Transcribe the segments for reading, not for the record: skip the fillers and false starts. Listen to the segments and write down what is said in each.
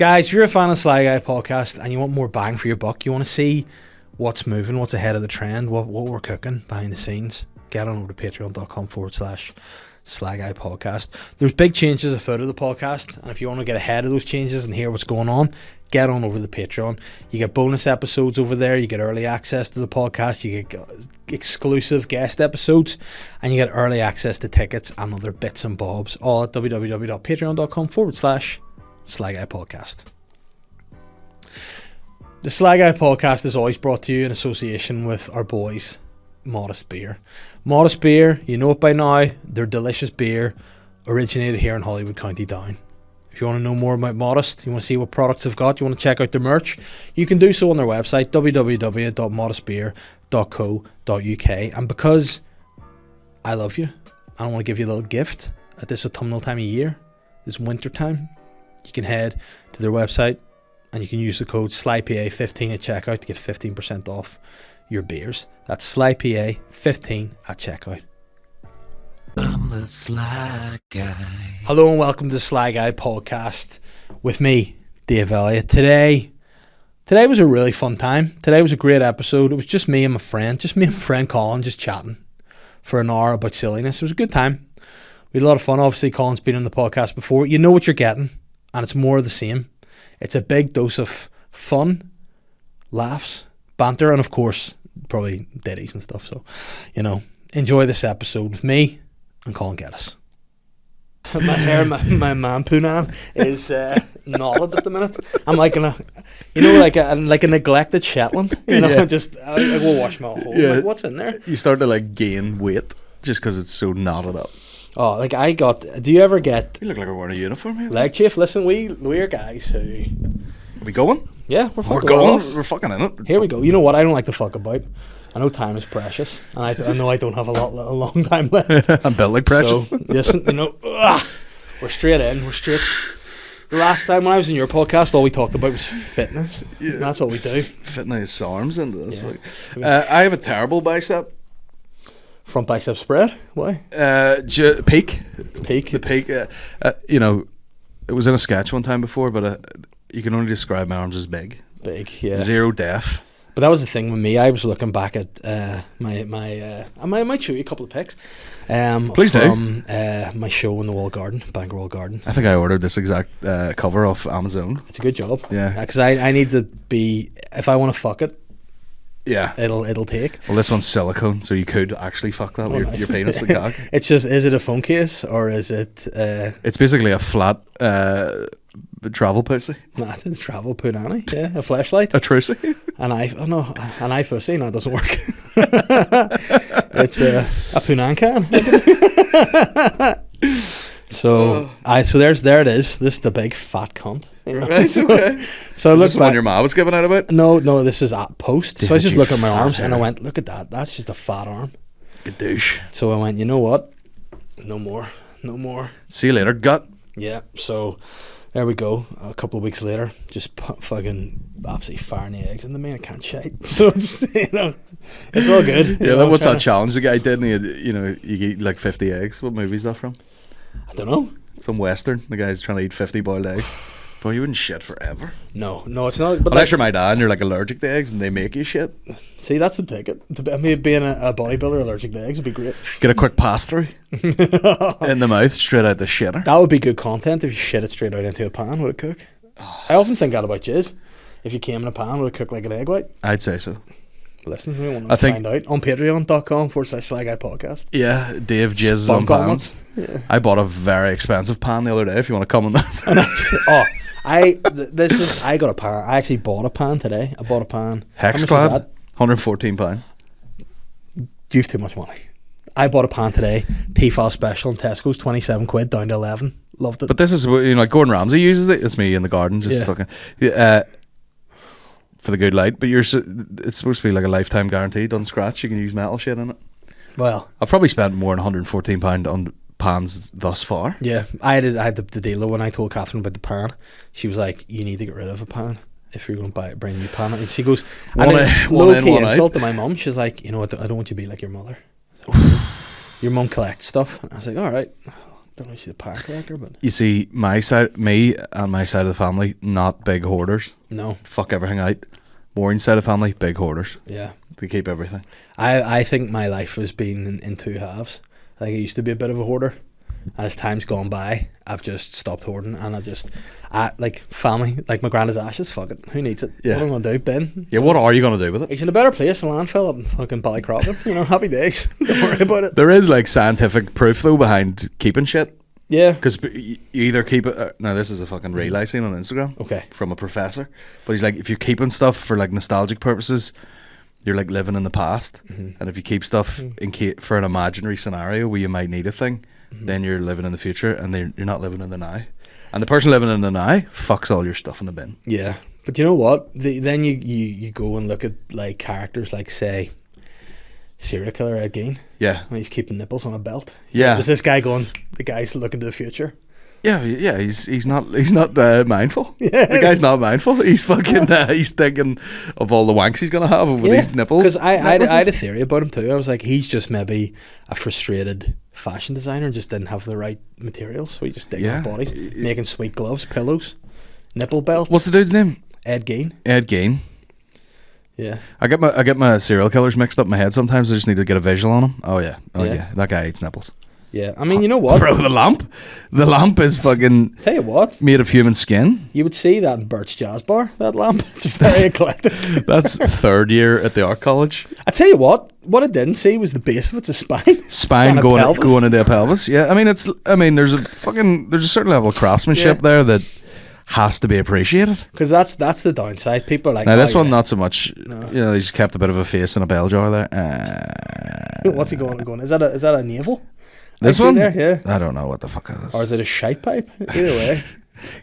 Guys, if you're a fan of Sly Guy podcast and you want more bang for your buck, you want to see what's moving, what's ahead of the trend, what we're cooking behind the scenes, get on over to patreon.com/Sly Guy podcast. There's big changes afoot of the podcast, and if you want to get ahead of those changes and hear what's going on, get on over to the Patreon. You get bonus episodes over there, you get early access to the podcast, you get exclusive guest episodes, and you get early access to tickets and other bits and bobs, all at www.patreon.com/Sly Guy podcast. The Sly Guy podcast is always brought to you in association with our boys, Modest Beer. Modest Beer, you know it by now, they're delicious beer, originated here in Hollywood, County Down. If you want to know more about Modest, you want to see what products they've got, you want to check out their merch, you can do so on their website, www.modestbeer.co.uk. And because I love you, I want to give you a little gift at this autumnal time of year, this winter time. You can head to their website and you can use the code SLYPA15 at checkout to get 15% off your beers. That's SLYPA15 at checkout. I'm the Sly Guy. Hello and welcome to the Sly Guy podcast with me, Dave Elliott. Today was a really fun time. Today was a great episode. It was just me and my friend Colin, just chatting for an hour about silliness. It was a good time. We had a lot of fun. Obviously, Colin's been on the podcast before. You know what you're getting, and it's more of the same. It's a big dose of fun, laughs, banter, and of course, probably ditties and stuff. So, enjoy this episode with me and Colin Geddis. My hair, my man Poonan is knotted at the minute. I'm like a neglected Shetland. I will wash my whole. Yeah. Like, what's in there? You start to gain weight just because it's so knotted up. Oh, do you ever get... You look like we're wearing a uniform here. Leg chafe? Listen, we're guys who... Are we going? Yeah, we're going. We're fucking in it. Here we go. You know what? I don't like to fuck about. I know time is precious, and I know I don't have a long time left. I'm built like precious. So, listen, we're straight in. We're straight. The last time when I was in your podcast, all we talked about was fitness. Yeah. That's all we do. Fitting his arms into this. Yeah. I have a terrible bicep. Front bicep spread? Why? Peak. Peak? The peak. It was in a sketch one time before, but you can only describe my arms as big. Big, yeah. Zero def. But that was the thing with me. I was looking back at I might show you a couple of pics. Please from my show in the Wall Garden, Bangor Wall Garden. I think I ordered this exact cover off Amazon. It's a good job. Yeah. Because I need to be, if I want to fuck it, yeah, it'll take. Well, this one's silicone, so you could actually fuck that with your penis and cock. It's just, is it a phone case or is it? It's basically a flat travel pussy. Nah, it's a travel punani. Yeah, a flashlight, a trucy, an eye fussy. No, it doesn't work. It's a punan can. So there it is. This is the big fat cunt. Right, okay. So is this the one your ma was giving out about? No, this is at post. So I just looked at my arms and I went, look at that. That's just a fat arm. Good douche. So I went, you know what? No more. See you later, gut. Yeah. So there we go. A couple of weeks later, just fucking absolutely firing the eggs in the man. I can't shite. So it's it's all good. Yeah. What's that challenge the guy did? And he had, you eat like 50 eggs. What movie is that from? I don't know. Some western. The guy's trying to eat 50 boiled eggs. Bro, you wouldn't shit forever. No, it's not. But unless you're my dad and you're allergic to eggs and they make you shit. See, that's the ticket. Being a bodybuilder allergic to eggs would be great. Get a quick pass through in the mouth, straight out the shitter. That would be good content if you shit it straight out into a pan. Would it cook? I often think that about jizz. If you came in a pan, would it cook like an egg white? I'd say so. Listen, we want to find out on patreon.com/Sly Guy podcast. Yeah, Dave jizzes on pans. Yeah. I bought a very expensive pan the other day. If you want to come on that. I got a pan. I actually bought a pan today. I bought a pan. Hexclad, £114. You've too much money. I bought a pan today. Tefal special in Tesco's, 27 quid down to 11. Loved it. But this is like Gordon Ramsay uses it. It's me in the garden, just fucking for the good light. But it's supposed to be like a lifetime guarantee. Doesn't scratch. You can use metal shit in it. Well, I've probably spent more than £114 on pans thus far. Yeah, I had the deal when I told Catherine about the pan. She was like, "You need to get rid of a pan if you're going to buy a brand new pan." And she goes, low-key insult to my mum. She's like, "You know what? I don't want you to be like your mother. Your mum collects stuff." And I was like, "All right, don't know if she's a power collector, but You see, me and my side of the family, not big hoarders. no. Fuck everything out. Maureen's side of the family, big hoarders. Yeah. They keep everything. I think my life has been in two halves. I think I used to be a bit of a hoarder, and as time's gone by, I've just stopped hoarding, and I like family, like my granddad's ashes. Fuck it, who needs it? Yeah. What am I gonna do, Ben? Yeah, what are you going to do with it? He's in a better place, a landfill up in fucking Ballycroft. You know, happy days. Don't worry about it. There is like scientific proof though behind keeping shit. Yeah. Because you either keep it. Now this is a fucking reel I seen on Instagram. Okay. From a professor, but he's like, if you're keeping stuff for like nostalgic purposes, you're like living in the past. And if you keep stuff for an imaginary scenario where you might need a thing, then you're living in the future, and then you're not living in the now. And the person living in the now fucks all your stuff in the bin. Yeah, but you know what? Then you go and look at like characters like, say, serial killer Ed Gein. Yeah. When he's keeping nipples on a belt. Yeah. There's this guy going, the guy's looking to the future. Yeah, he's not mindful. Yeah. The guy's not mindful. He's fucking he's thinking of all the wanks he's gonna have with these nipples. Because I had a theory about him too. I was like, he's just maybe a frustrated fashion designer and just didn't have the right materials, so he just digging up bodies, making sweet gloves, pillows, nipple belts. What's the dude's name? Ed Gein. Ed Gein. Yeah. I get my serial killers mixed up in my head sometimes. I just need to get a visual on him. Oh yeah. That guy eats nipples. Yeah, I mean, you know what? Bro, the lamp is fucking Tell you what, made of human skin. you would see that in Birch Jazz Bar, that lamp. It's very eclectic. That's third year at the art college. I tell you what I didn't see was the base of it's a spine. Spine And a going pelvis. into a pelvis. Yeah, I mean there's a certain level of craftsmanship Yeah. there that has to be appreciated. Because that's the downside. People are like, Now this "Oh, one yeah." not so much. No. You know, he's kept a bit of a face in a bell jar there. What's he going? Is that a navel? This I see one? there, yeah. I don't know what the fuck it is. Or is it a shite pipe? Either way.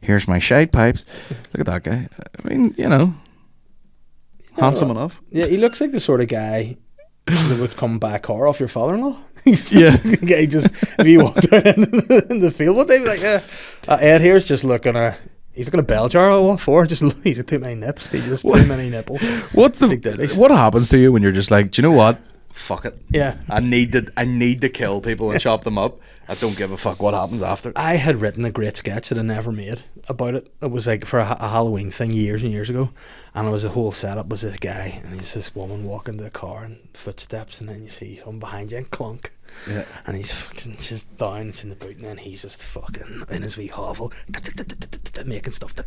Here's my shade pipes. Look at that guy. I mean, handsome enough. Yeah, he looks like the sort of guy that would come back car off your father-in-law. Yeah. Guy just, if you walked out in the field one day, be like, yeah. Ed here's just looking at. He's looking at a bell jar. Oh, what for? He's got too many nips. He just too many nipples. Big daddies. What happens to you when you're just like, do you know what? Fuck it. Yeah. I need to kill people and chop them up. I don't give a fuck what happens after. I had written a great sketch that I never made about it. It was like for a Halloween thing years and years ago, and it was the whole setup was this guy and he's this woman walking to the car and footsteps, and then you see someone behind you and clunk. Yeah. And he's fucking just down, it's in the boot, and then he's just fucking in his wee hovel making stuff, and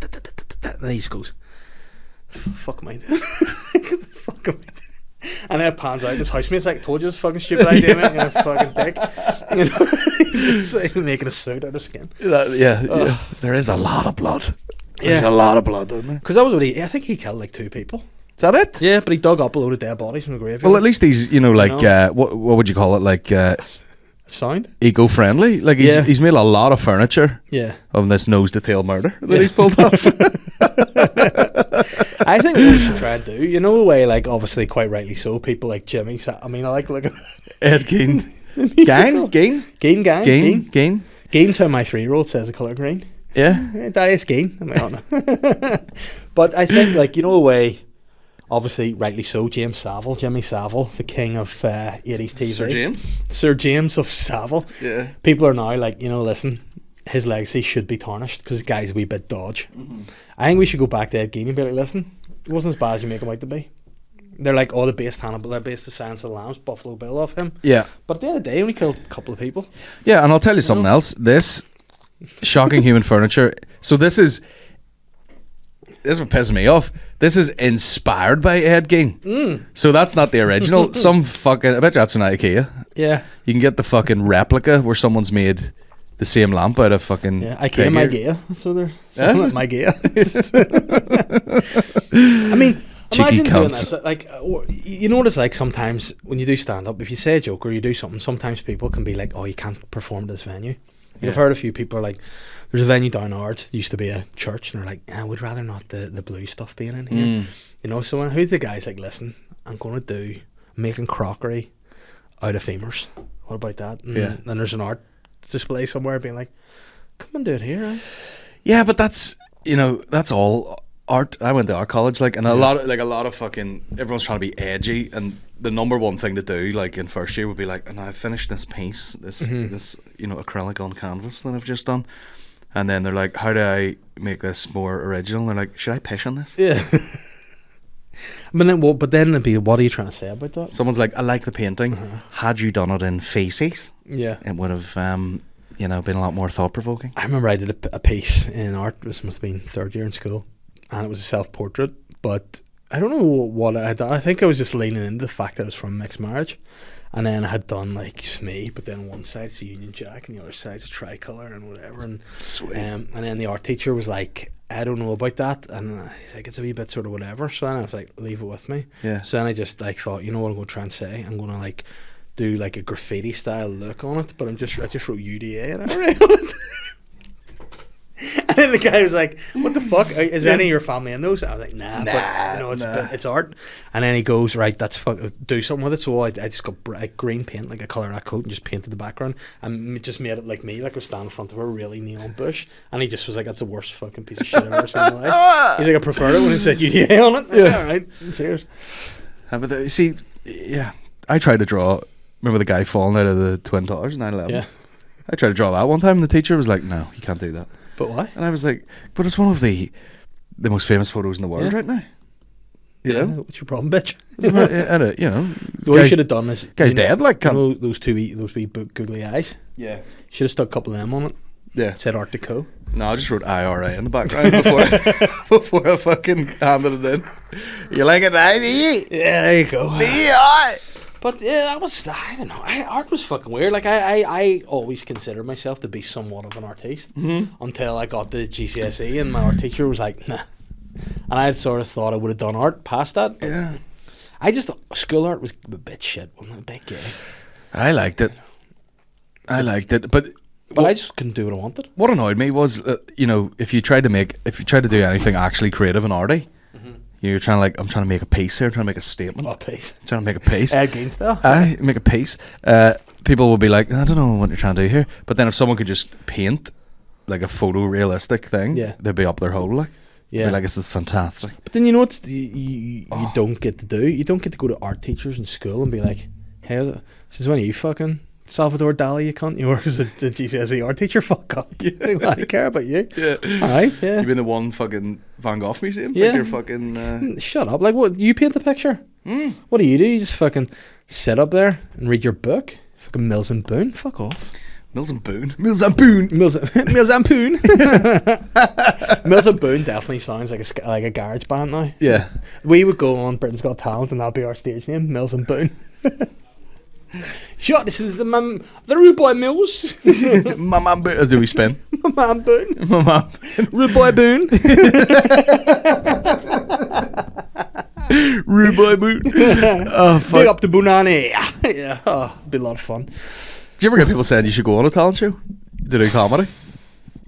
then he just goes, fuck am I doing? Fuck am I doing? And then it pans out and his housemate's like, I told you it was a fucking stupid idea, mate. You're a fucking dick. You know, he's just like, making a suit out of skin. Yeah. There is a lot of blood. There's Yeah. a lot of blood, isn't there? Because that was what I think he killed like 2 people. Is that it? Yeah, but he dug up a load of dead bodies from the graveyard. Well, at least he's, like, know? what would you call it? Like, Sound? eco-friendly. Like, he's made a lot of furniture Yeah. of this nose-to-tail murder that he's pulled off. I think what we should try and do, you know, the way, like, obviously, quite rightly so, people like Jimmy, I mean, I like looking Ed Gein. Gein? Gain's how my 3-year-old says the colour green. Yeah. Dias Gain. I don't know. But I think, like, you know, the way, obviously, rightly so, Jimmy Savile, the king of 80s TV. Sir James of Savile. Yeah. People are now like, listen, his legacy should be tarnished because the guy's a wee bit dodge. Mm-hmm. I think we should go back to Ed Gein and be like, listen, it wasn't as bad as you make him out to be. They're like, they based Hannibal, they based the Silence of the Lambs, Buffalo Bill off him. Yeah. But at the end of the day, he only killed a couple of people. Yeah, and I'll tell you something else. This shocking human furniture. So this is what pisses me off. This is inspired by Ed Gein. So that's not the original. I bet you that's from IKEA. Yeah. You can get the fucking replica where someone's made the same lamp out of fucking IKEA Mygea. So they're Mygea. I mean, cheeky imagine doing cunts. this. Like, you know what it's like sometimes when you do stand up, if you say a joke or you do something, sometimes people can be like, oh, you can't perform at this venue. I've heard a few people are like, there's a venue down Ards, used to be a church, and they're like, I would rather not the blue stuff being in here. So who's the guy's like, listen, I'm going to do making crockery out of femurs. What about that? And then there's an art display somewhere being like, come and do it here. Eh? Yeah, but that's all art. I went to art college, and a lot of fucking everyone's trying to be edgy and the number one thing to do, like in first year, would be like, and I've finished this piece, this acrylic on canvas that I've just done, and then they're like, how do I make this more original? They're like, should I piss on this? Yeah. But then it'd be, what are you trying to say about that? Someone's like, I like the painting. Had you done it in faces, it would have been a lot more thought provoking. I remember I did a piece in art. This must have been third year in school, and it was a self-portrait, but I don't know what I had done. I think I was just leaning into the fact that it was from a mixed marriage, and then I had done like just me, but then on one side it's a Union Jack and the other side's a tricolour and whatever, and Sweet. And then the art teacher was like, I don't know about that, and he's like, it's a wee bit sort of whatever. So then I was like, leave it with me. Yeah. So then I just like thought, you know what I'm going to try and say? I'm going to like do like a graffiti style look on it, but I just wrote UDA and everything on it. And then the guy was like, what the fuck? Is any of your family in those? I was like, nah. But it's art. And then he goes, right, that's do something with it. So I just got green paint, like a colour that coat, and just painted the background and just made it like me, like I was standing in front of a really neon bush. And he just was like, that's the worst fucking piece of shit I've ever seen in my life. He's like, I preferred it when it said UDA on it. Yeah, all right, cheers. But see, yeah, I tried to draw, remember the guy falling out of the Twin Towers, 9/11? Yeah. I tried to draw that one time, and the teacher was like, no, you can't do that. But why? And I was like, but it's one of the most famous photos in the world right now. You know? What's your problem, bitch? And What you should have done is, guy's dead, like, you know, those wee googly eyes. Yeah. Should have stuck a couple of them on it. Yeah. Said Art Deco. No, I just wrote IRA in the background before I fucking handed it in. You like it, ID? Yeah, there you go. Yeah. But yeah, that was, I don't know, art was fucking weird. Like I always considered myself to be somewhat of an artiste until I got the GCSE and my art teacher was like, nah. And I sort of thought I would have done art past that. Yeah. I just, school art was a bit shit, wasn't it? A bit gay. I liked it. But I just couldn't do what I wanted. What annoyed me was, if you tried to do anything actually creative and arty, you're trying to like, I'm trying to make a piece here, I'm trying to make a statement. Oh, piece. I'm trying to make a piece. Ed Gein style. Make a piece. People will be like, I don't know what you're trying to do here. But then if someone could just paint like a photorealistic thing, they'd be up their hole, like. Yeah. Be like, this is fantastic. But then you know what you don't get to do? You don't get to go to art teachers in school and be like, hey, since when are you fucking Salvador Dali, you cunt? You work as the GCSE art teacher? Fuck up. I care about you. Yeah. Alright, yeah. You've been to one fucking Van Gogh museum? Yeah. Like you're fucking... Shut up. Like, what? You paint the picture? What do? You just fucking sit up there and read your book? Fucking Mills and Boon? Fuck off. Mills and Boon. Mills and Boon. Mills and Boon. Mills and Boon definitely sounds like a garage band now. Yeah. We would go on Britain's Got Talent and that'd be our stage name, Mills and Boon. Sure, this is the Rude Boy Mills. My man Boon. As do we spin? My man Boon. My man. Rude Boy Boon. Rude Boy Boon. Oh, fuck. Big up to Boonani. Yeah, it'd be a lot of fun. Do you ever get people saying you should go on a talent show to do comedy?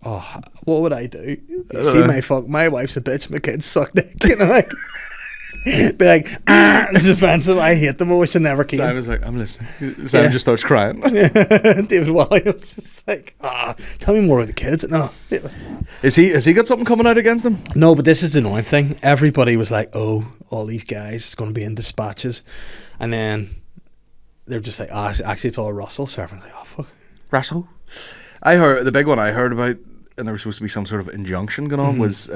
Oh, what would I do? My wife's a bitch, my kids suck dick, you know, like. Be like, this is offensive, I hate them, I wish I never came. Simon's like, I'm listening. Simon just starts crying. David Williams is like, tell me more about the kids. No. Has he got something coming out against them? No, but this is the annoying thing. Everybody was like, oh, all these guys, it's going to be in dispatches. And then they're just like, actually it's all Russell. So everyone's like, oh, fuck. Russell? I heard, the big one I heard about, and there was supposed to be some sort of injunction going on, was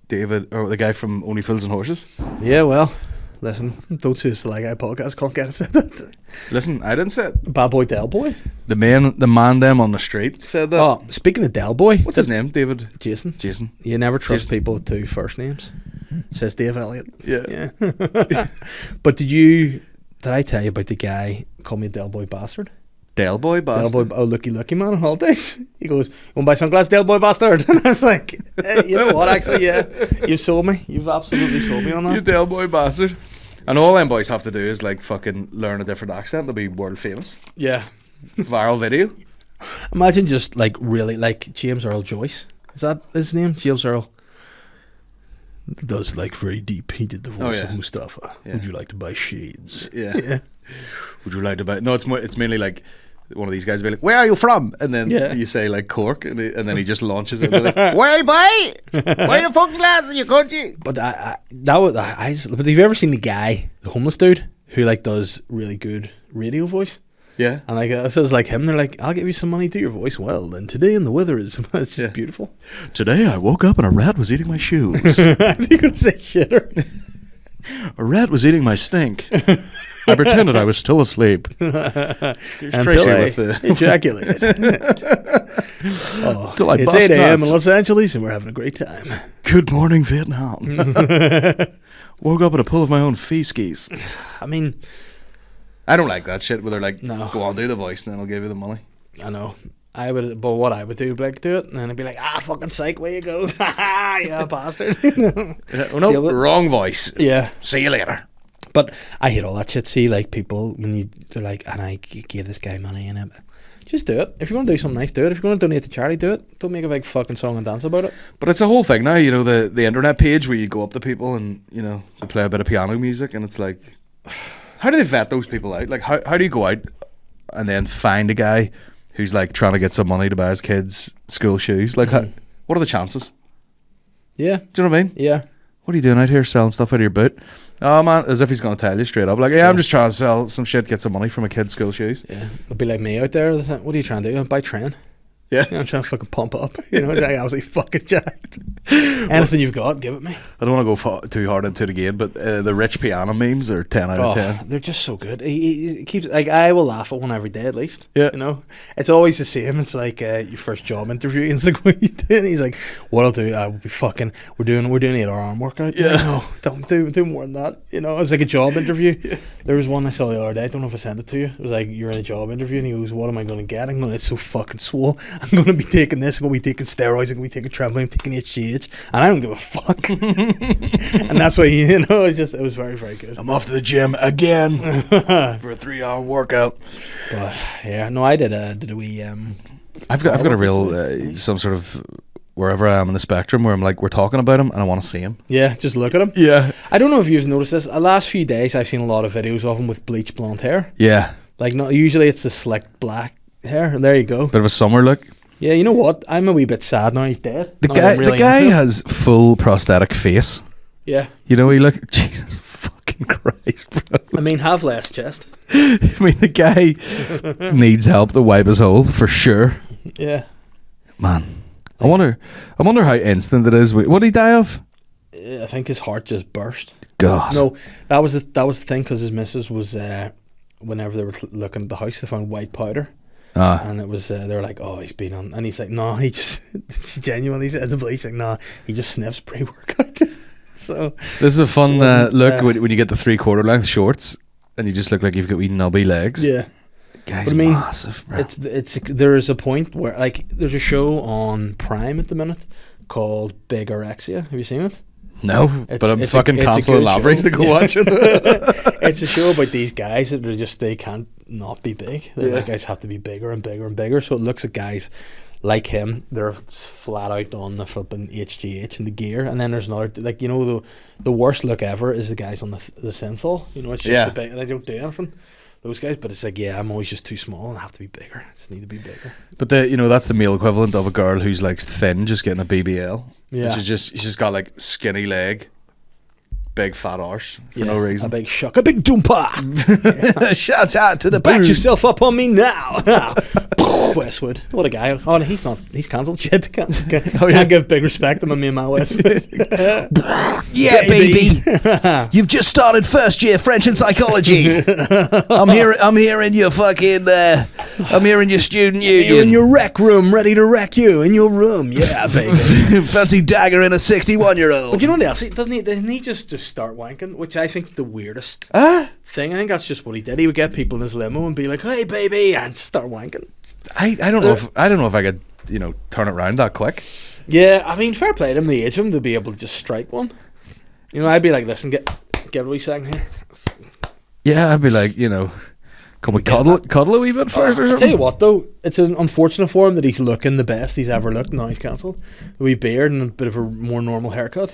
David, or the guy from Only Fools and Horses. Yeah, well, listen, don't say it's the SLY podcast, Colin Geddis said that. Listen, I didn't say it. Bad boy Del Boy. The mandem on the street said that. Oh, speaking of Del Boy. What's his name, David? Jason. You never trust people with two first names, says Dave Elliott. Yeah. But did I tell you about the guy who called me a Del Boy bastard? Del Boy bastard? Del Boy, lucky man on holidays. He goes, you want to buy sunglasses, Del Boy bastard? And I was like, you know what, actually, yeah. You've sold me. You've absolutely sold me on that. You Del Boy bastard. And all them boys have to do is like fucking learn a different accent. They'll be world famous. Yeah. Viral video. Imagine just like really like James Earl Joyce. Is that his name? James Earl. Does like very deep. He did the voice of Mustafa. Yeah. Would you like to buy shades? Yeah. Would you like to buy? No, it's mainly like one of these guys will be like, "Where are you from?" And then you say like Cork, and then he just launches it. Like, "Well, boy, where the fucking lads you country?" But but have you ever seen the guy, the homeless dude, who like does really good radio voice? Yeah. And like it says like him, they're like, "I'll give you some money, do your voice well." Then today and the weather is it's just beautiful. Today I woke up and a rat was eating my shoes. I think you're gonna say shitter. A rat was eating my stink. I pretended I was still asleep. Here's Tracy with the ejaculated. Till I it's bust 8 a.m. nuts. in Los Angeles and we're having a great time. Good morning, Vietnam. Woke up at a pool of my own feces. I mean, I don't like that shit where they're like, no. Go on, do the voice and then I'll give you the money. I know. But what I would do, like, do it, and then I'd be like, fucking psych, where you go? Yeah, bastard. Wrong voice. Yeah. See you later. But I hate all that shit. See, like, people, when they're like, and I gave this guy money, and just do it. If you're going to do something nice, do it. If you're going to donate to charity, do it. Don't make a big fucking song and dance about it. But it's a whole thing now, the internet page where you go up to people and, they play a bit of piano music, and it's like, how do they vet those people out? Like, how do you go out and then find a guy who's like trying to get some money to buy his kids school shoes? Like, what are the chances? Yeah. Do you know what I mean? Yeah. What are you doing out here selling stuff out of your boot? Oh man, as if he's going to tell you straight up. Like, I'm just trying to sell some shit, get some money from a kid's school shoes. Yeah. It'd be like me out there. What are you trying to do? Buy train. Yeah. I'm trying to fucking pump up. I was like fucking jacked. Anything you've got, give it me. I don't want to go too hard into it again, but the rich piano memes are 10 out of 10. They're just so good. He keeps like I will laugh at one every day at least. Yeah. It's always the same. It's like your first job interview. And it's like, what are you doing? He's like, what I'll do, I will be fucking. We're doing 8-hour arm workout. Yeah. No, don't do more than that. It's like a job interview. Yeah. There was one I saw the other day. I don't know if I sent it to you. It was like, you're in a job interview, and he goes, "What am I going to get?" I'm going, "It's so fucking swole. I'm going to be taking this. I'm going to be taking steroids. I'm going to be taking trampoline. I'm taking HGH, and I don't give a fuck." And that's why it was very, very good. I'm off to the gym again for a 3-hour workout. But yeah, no, I did a wee. I've got a real some sort of wherever I am in the spectrum where I'm like, we're talking about him and I want to see him. Yeah, just look at him. Yeah. I don't know if you've noticed this. The last few days, I've seen a lot of videos of him with bleached blonde hair. Yeah. Like, not usually it's the slick black hair, and there you go. Bit of a summer look. Yeah, you know what? I'm a wee bit sad now he's dead. The guy has full prosthetic face. Yeah. He look. Jesus fucking Christ, bro. I mean, have less chest. I mean, the guy needs help to wipe his hole for sure. Yeah. Man, I wonder how instant it is. What did he die of? I think his heart just burst. God. No, that was the thing, because his missus was whenever they were looking at the house, they found white powder. And it was they were like, "Oh, he's been on," and he's like, "No, he just," she genuinely said to the police, like, "No, he just sniffs pre-workout." So this is a fun look when you get the 3/4 length shorts and you just look like you've got wee nubby legs. Yeah, guy's massive, bro. It's there is a point where, like, there's a show on Prime at the minute called Bigorexia. Have you seen it? No, but I'm fucking cancelling Lavery's to go watch it. It's a show about these guys that are just, they can't not be big. The guys have to be bigger and bigger and bigger. So it looks at guys like him, they're flat out on the flipping HGH and the gear. And then there's another, like, the worst look ever is the guys on the synthol. It's just the big, and they don't do anything. Those guys, but it's like, I'm always just too small and I have to be bigger. I just need to be bigger. But that's the male equivalent of a girl who's like thin, just getting a BBL. Yeah, which is she's got like skinny leg, big fat arse for no reason. A big shuck, a big doompa. Shouts out to the back yourself up on me now. Westwood, what a guy. Oh, no, he's not. He's cancelled. Shit, can't give big respect to me and my Westwood. Yeah, baby. You've just started first year French and psychology. I'm here in your fucking. I'm here in your student union. You're in your rec room, ready to wreck you in your room. Yeah, baby. Fancy dagger in a 61-year-old. But you know what else? Doesn't he just start wanking? Which I think is the weirdest thing. I think that's just what he did. He would get people in his limo and be like, "Hey, baby," and just start wanking. I don't know if I could turn it around that quick. Yeah, I mean, fair play to him, the age of him, to be able to just strike one. I'd be like, "Listen, get a wee second here." Yeah, I'd be like, can we cuddle a wee bit first or something? I'll tell you what though, it's unfortunate for him that he's looking the best he's ever looked. Now he's cancelled. A wee beard and a bit of a more normal haircut.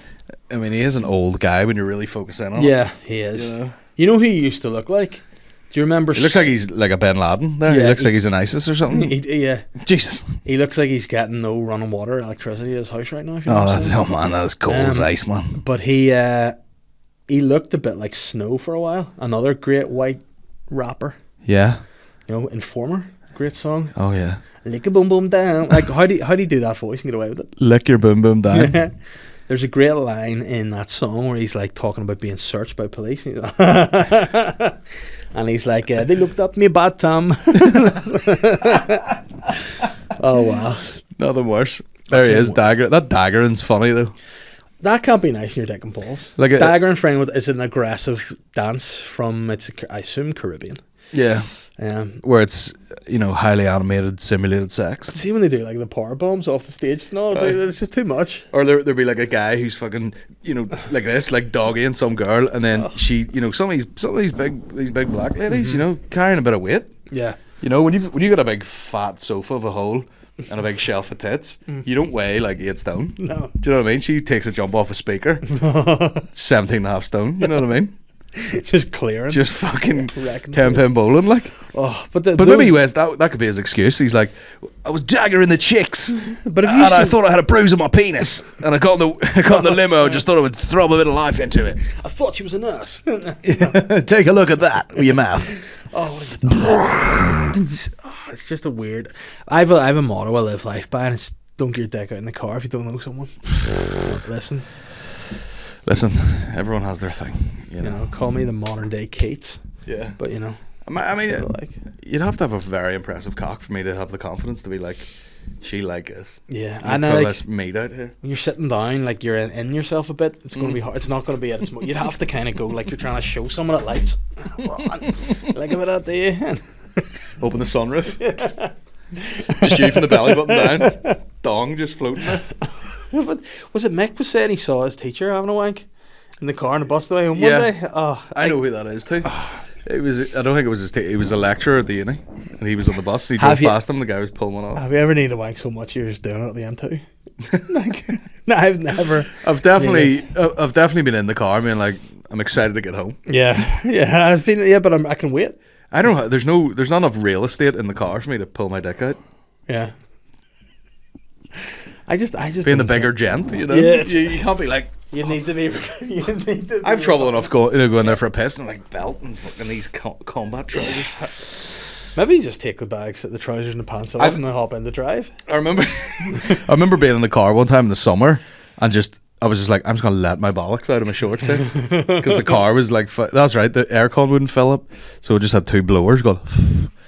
I mean, he is an old guy when you're really focusing on it. Yeah, he is. You know who he used to look like? Do you remember? He looks like he's like a Bin Laden there. Yeah, he looks like he's in ISIS or something. Yeah. Jesus. He looks like he's getting no running water, electricity at his house right now. If you know Oh, what I'm that's saying. man, that was cold as ice, man. But he looked a bit like Snow for a while. Another great white rapper. Yeah. You know, Informer. Great song. Oh yeah. Lick a boom boom down. Like how do you do that voice and get away with it? Lick your boom boom down. There's a great line in that song where he's like talking about being searched by police. And he's like, they looked up me bottom. Oh wow. Nothing worse. There he is, Dagger. That daggering's funny though. That can't be nice in your dick and balls. Like Daggering Friend is an aggressive dance from, I assume, Caribbean. Yeah. Where it's, you know, highly animated, simulated sex. See when they do like the power bombs off the stage? No, it's just too much. Or there'd be like a guy who's fucking, you know, like this, like doggying some girl, and then she, you know, some of these big black ladies, you know, carrying a bit of weight. Yeah. You know, when you got a big fat sofa of a hole and a big shelf of tits, you don't weigh like 8 stone. No. Do you know what I mean? She takes a jump off a speaker, 17.5 stone. You know what I mean? Just clearing. Just fucking 10-pin bowling, like. Oh, but maybe he wears that could be his excuse. He's like, I was daggering the chicks, but if I thought I had a bruise on my penis, and I got in the limo and just thought I would throw a bit of life into it. I thought she was a nurse. Take a look at that with your mouth. Oh, it's just a weird. I have a motto I live life by, and it's don't get your dick out in the car if you don't know someone. Listen, everyone has their thing. You know, call me the modern day Keats. Yeah, but you know, I mean, you'd have to have a very impressive cock for me to have the confidence to be like, she like this. Yeah, and put less meat out here. When you're sitting down, like you're in yourself a bit. It's going to be hard. It's not going to be at its. You'd have to kind of go like you're trying to show someone at lights. Like a bit of that, do you? Open the sunroof. Just you from the belly button down. Dong just floating there. But was it Mick was saying he saw his teacher having a wank in the car on the bus the way home one day? Oh, I know who that is too. It was. I don't think it was his. He was a lecturer at the uni, and he was on the bus. And he drove past him. The guy was pulling one off. Have you ever needed a wank so much you're just doing it at the M2? Like, no, I've never. I've definitely been in the car, being like, I'm excited to get home. Yeah, I've been. Yeah, but I can wait. I don't. There's not enough real estate in the car for me to pull my dick out. Yeah. I just being the bigger gent, you know. Yeah, you can't be like. You need to be. I've trouble enough going there for a piss and like belt and fucking these combat trousers. Maybe you just take the bags, the trousers and the pants off, and then hop in the drive. I remember being in the car one time in the summer, and I was just like, I'm just gonna let my bollocks out of my shorts here, because the car was like, that's right, the aircon wouldn't fill up, so it just had 2 blowers going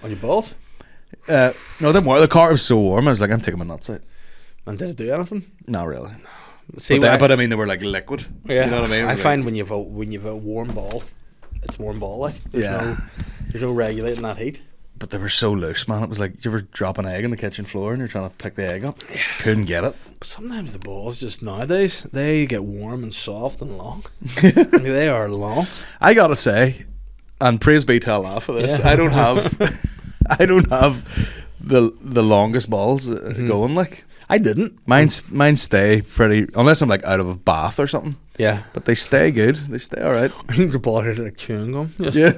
on your balls. No, they weren't. The car was so warm. I was like, I'm taking my nuts out. And did it do anything? Not really. See, but I mean, they were like liquid. Yeah, you know what I mean? I find when you've a warm ball, it's warm ball like. There's no regulating that heat. But they were so loose, man. It was like, you ever drop an egg on the kitchen floor and you're trying to pick the egg up? Yeah. Couldn't get it. But sometimes the balls just nowadays, they get warm and soft and long. I mean, they are long. I gotta say, and praise be to Allah for this, I don't have the longest balls going like. I didn't. Mine stay pretty, unless I'm like out of a bath or something. Yeah. But they stay good. They stay alright. I think your balls are like chewing gum. Yes. Yeah.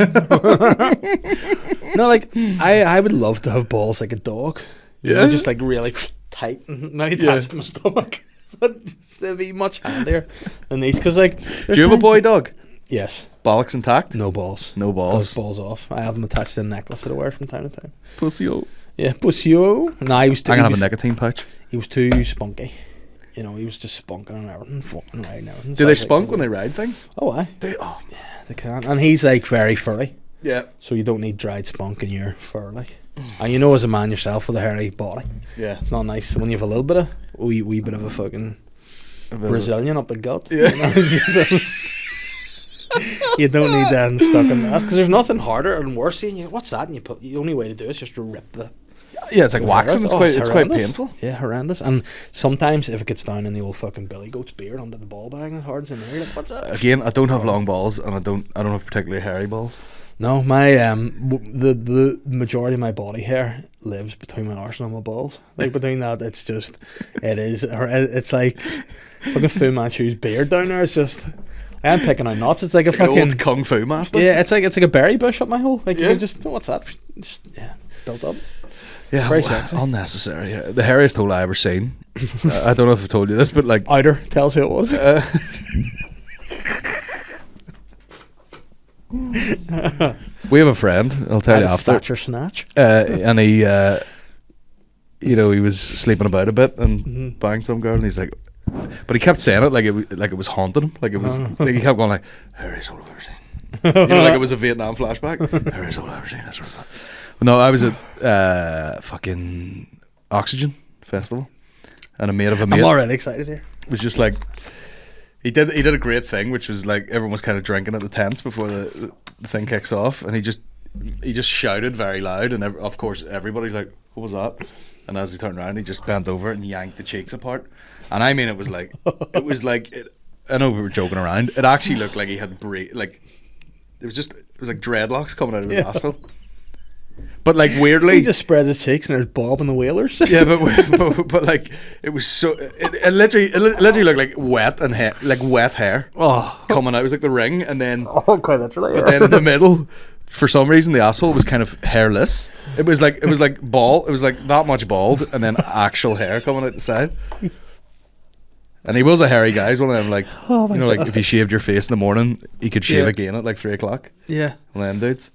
No, like I would love to have balls like a dog. You know, just like really tight and maybe attached to my stomach. But they'd be much handier than these, because like. Do you have a boy dog? Yes. Bollocks intact? No balls. No balls. Balls off. I have them attached to a necklace that I wear from time to time. Pussy-o. Yeah, pussy-o. No, he was too. I'm gonna have a nicotine pouch. He was too spunky. You know, he was just spunking and everything, fucking riding everything. Do they spunk when they ride things? Oh, aye. Yeah, they can. And he's like very furry. Yeah. So you don't need dried spunk in your fur, like. And you know, as a man yourself with a hairy body, yeah, it's not nice when you have a little bit of wee bit of a fucking Brazilian up the gut. Yeah. You don't need them stuck in that, because there's nothing harder and worse. Seeing what's that? And the only way to do it is just to rip the. Yeah, it's like waxing. It's quite painful. Yeah, horrendous. And sometimes if it gets down in the old fucking billy goat's beard under the ball bag and hardens in there, you're like, what's that? Again, I don't have long balls, and I don't have particularly hairy balls. No, my the majority of my body hair lives between my arse and my balls. Like between that, it's like fucking Fu Manchu's beard down there. It's just I am picking out knots. It's like a Like an fucking old kung fu master. yeah. It's like a berry bush up my hole. Like you Yeah. can just what's that? Just, yeah, built up. Yeah, Very sexy. unnecessary. Yeah. The hairiest hole I ever seen. I don't know if I told you this, but like Outer, tell us who it was. we have a friend. I'll tell you after. Thatcher snatch. And he, you know, he was sleeping about a bit and banged some girl, and he's like, but he kept saying it like it was haunting him. Like it was. Like he kept going like, hairiest hole I've ever seen. You know, like it was a Vietnam flashback. Hairiest hole I've ever seen. That's right. No, I was at fucking Oxygen Festival, and a mate of a mate I'm already excited here. was just like, he did a great thing, which was like everyone was kind of drinking at the tents before the thing kicks off, and he just shouted very loud, and of course everybody's like, what was that? And as he turned around, he just bent over and yanked the cheeks apart, and I mean it was like I know we were joking around, it actually looked like he had like it was like dreadlocks coming out of his asshole. But like weirdly, He just spreads his cheeks and there's Bob and the Whalers. Just yeah, but like it was so it literally looked like wet and hair, like wet hair coming out. It was like the ring, and then quite literally. but then in the middle, for some reason, the asshole was kind of hairless. It was like bald. It was like that much bald, and then actual hair coming out the side. And he was a hairy guy. He's one of them, like you know, like if you shaved your face in the morning, you could shave again at like 3 o'clock. Yeah. One of them dudes.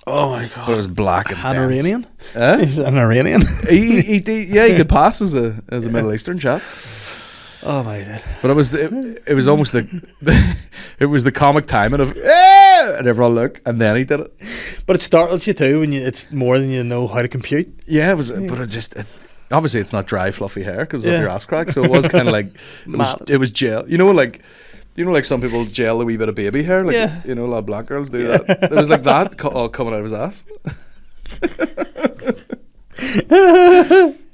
Oh my god. But it was black and An dense. Iranian? Eh? He's an Iranian. he could pass as a Middle Eastern chap. Oh my god. But it was almost it was the comic timing of and everyone look, and then he did it. But it startles you too when it's more than you know how to compute. Yeah, it was. But obviously it's not dry fluffy hair because of your ass crack, so it was kind of like it was gel. You know, like some people gel a wee bit of baby hair, like you know, a lot of black girls do that. It was like that all coming out of his ass.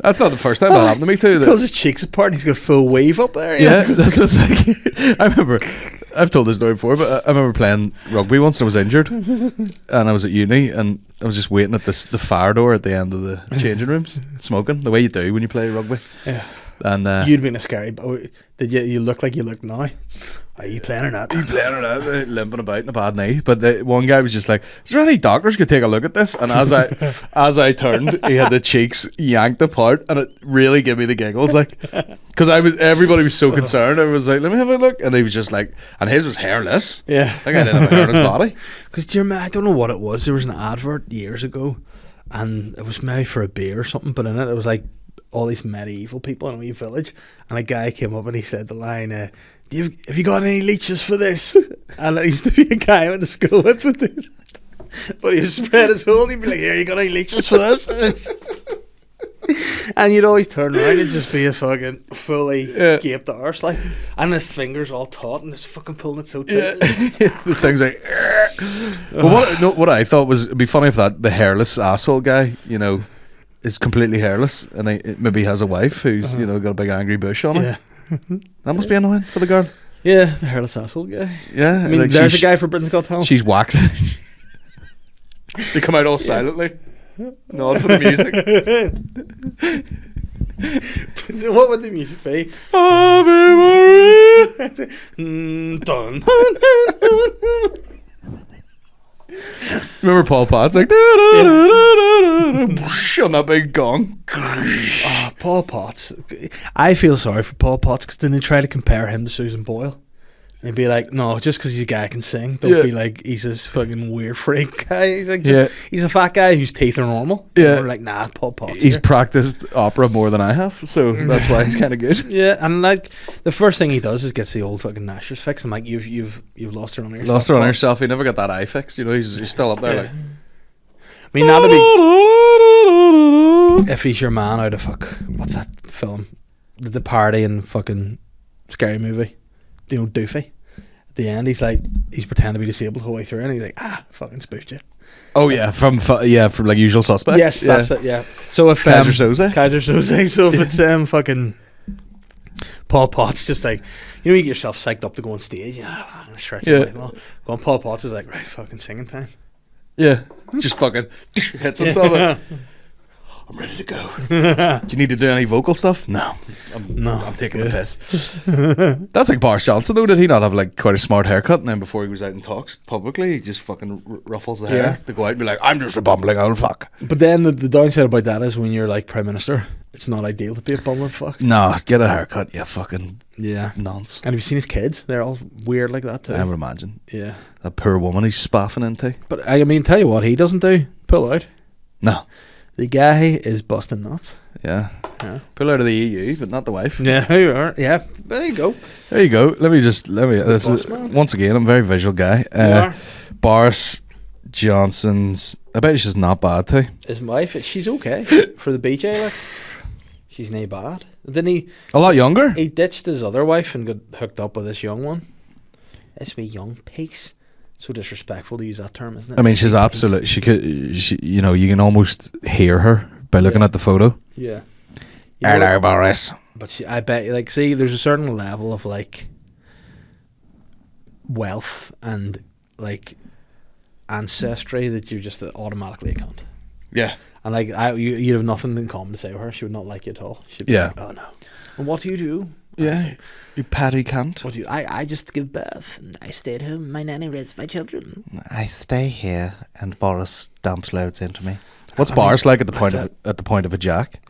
That's not the first time that happened to me too. He pulls his cheeks apart and he's got a full wave up there. Yeah, that's just like I remember. I've told this story before, but I remember playing rugby once and I was injured, and I was at uni and I was just waiting at the fire door at the end of the changing rooms, smoking the way you do when you play rugby. Yeah. And You'd been a scary. Did you look like you look now? Are you playing or not? limping about in a bad knee. But the one guy was just like, "Is there any doctors could take a look at this?" And as I turned, he had the cheeks yanked apart, and it really gave me the giggles, like, because everybody was so concerned. I was like, "Let me have a look," and he was just like, and his was hairless. Yeah, like I didn't have hair on his body. Because I don't know what it was. There was an advert years ago, and it was maybe for a beer or something. But in it was like all these medieval people in a wee village, and a guy came up and he said the line, have you got any leeches for this? And it used to be a guy I went to school with would do that. But he would spread his hole, he'd be like, here, you got any leeches for this? And you'd always turn around and just be a fucking fully gaped arse, like, and his fingers all taut and just fucking pulling it so tight. The thing's like but what I thought was, it'd be funny if the hairless asshole guy, you know, is completely hairless, and maybe has a wife who's you know, got a big angry bush on her. Yeah. That must be annoying for the girl. Yeah, the hairless asshole guy. Yeah, I mean, like there's a guy for Britain's Got Talent. She's waxing. They come out all silently, nod for the music. What would the music be? Ave Maria. Remember Paul Potts like on that big gong. Paul Potts. I feel sorry for Paul Potts because then they try to compare him to Susan Boyle. And be like, no, just because he's a guy can sing, don't be like he's this fucking weird freak guy. He's like, he's a fat guy whose teeth are normal. Yeah, we're like, nah, Paul Potts. He's practiced opera more than I have, so that's why he's kind of good. Yeah, and like the first thing he does is gets the old fucking gnashers fixed. I'm like, you've lost her on yourself. Lost her on yourself. He never got that eye fixed. You know, he's still up there. Like, I mean, that'd be if he's your man out of what's that film? The party and fucking Scary Movie. You know, Doofy. At the end, he's pretending to be disabled the whole way through, and he's like, fucking spoofed you. Oh yeah, from like Usual Suspects. Yes, that's it. Yeah. So if Kaiser Soze. So if it's fucking Paul Potts, just like, you know, you get yourself psyched up to go on stage, you know, stretch it out. Going Paul Potts is like, right, fucking singing time. Yeah, just fucking hits himself. Like, I'm ready to go. Do you need to do any vocal stuff? No. I'm taking the piss. That's like Boris Johnson, though. Did he not have like quite a smart haircut? And then before he goes out and talks publicly, he just fucking ruffles the hair to go out and be like, I'm just a bumbling old fuck. But then the downside about that is when you're like Prime Minister, it's not ideal to be a bumbling fuck. No, get a haircut, you fucking nonce. And have you seen his kids? They're all weird like that too. I would imagine. Yeah. That poor woman he's spaffing into. But I mean, tell you what he doesn't do. Pull out. No. The guy is busting nuts. Yeah. Pull out of the EU, but not the wife. Yeah, you are. Yeah, there you go. There you go. This is, once again, I'm a very visual guy. Boris Johnson's, I bet she's not bad too. His wife, she's okay for the BJ. Like, she's nae bad. Didn't he? A lot younger. He ditched his other wife and got hooked up with this young one. This wee young piece. So disrespectful to use that term, isn't it? I mean, she's absolute. She you know, you can almost hear her by looking at the photo. Yeah. Hello, Boris. But I bet, like, see, there's a certain level of like wealth and like ancestry that you just automatically a cunt. Yeah. And like, you'd have nothing in common to say with her. She would not like you at all. She'd be like, oh no. And what do you do? Yeah. You patty cunt. What do you? I just give birth and I stay at home. My nanny raised my children. I stay here and Boris dumps loads into me. What's Boris like at the point of a jack?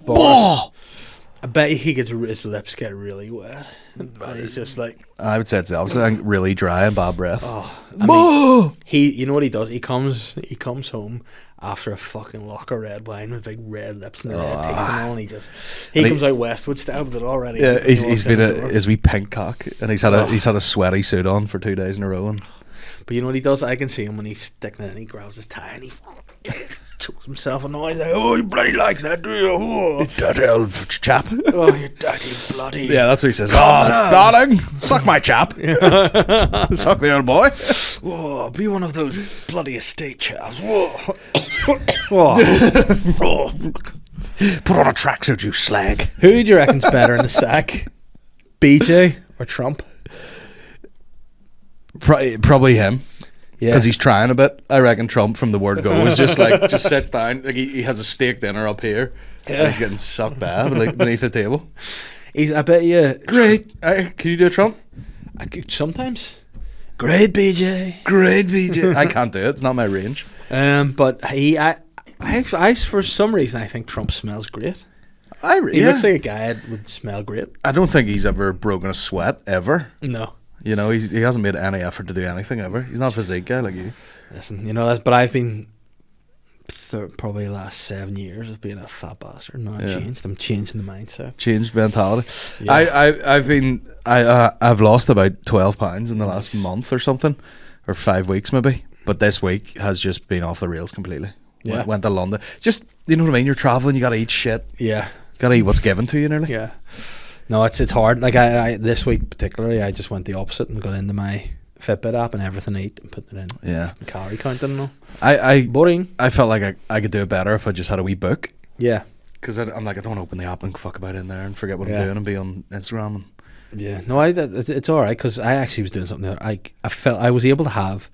Boris, I bet he gets his lips get really wet. And he's just like, I would say it's the opposite. I'm really dry and bad breath. I mean, you know what he does? He comes home after a fucking lock of red wine with big red lips and the red teeth and all, and he comes out Westwood style with it already. Yeah, he's been his wee pink cock, and he's had a sweaty suit on for 2 days in a row. But you know what he does? I can see him when he's sticking it and he grabs his tie and he chokes himself a noise like, oh, you bloody like that, do you? Oh. You dirty old chap. Oh, you dirty bloody. Yeah, that's what he says. Oh, darling, suck my chap. Suck the old boy. Whoa, be one of those bloody estate chaps. Whoa. Whoa. Put on a tracksuit, you slag. Who do you reckon's better in the sack? BJ or Trump? Probably him. Yeah, because he's trying a bit. I reckon Trump from the word go is just sits down like he has a steak dinner up here and he's getting sucked out like beneath the table. I bet you great. Can you do a Trump? I could sometimes. Great BJ. I can't do it. It's not my range. But I for some reason I think Trump smells great. He looks like a guy that would smell great. I don't think he's ever broken a sweat ever. No. You know, he hasn't made any effort to do anything ever. He's not a physique guy like you. Listen, you know that, but I've been probably the last 7 years of being a fat bastard. No, I'm changing the mindset. Changed mentality. Yeah. I've lost about 12 pounds in the last month or something, or 5 weeks maybe. But this week has just been off the rails completely. Yeah. Went to London. Just, you know what I mean? You're traveling, you got to eat shit. Yeah. Got to eat what's given to you nearly. Yeah. No, it's hard. Like I this week particularly, I just went the opposite and got into my Fitbit app and everything I eat and put it in. Yeah. Calorie counting and all. Boring. I felt like I could do it better if I just had a wee book. Yeah. Because I'm like, I don't want to open the app and fuck about in there and forget what I'm doing and be on Instagram. And yeah. No, it's all right because I actually was doing something. I felt I was able to have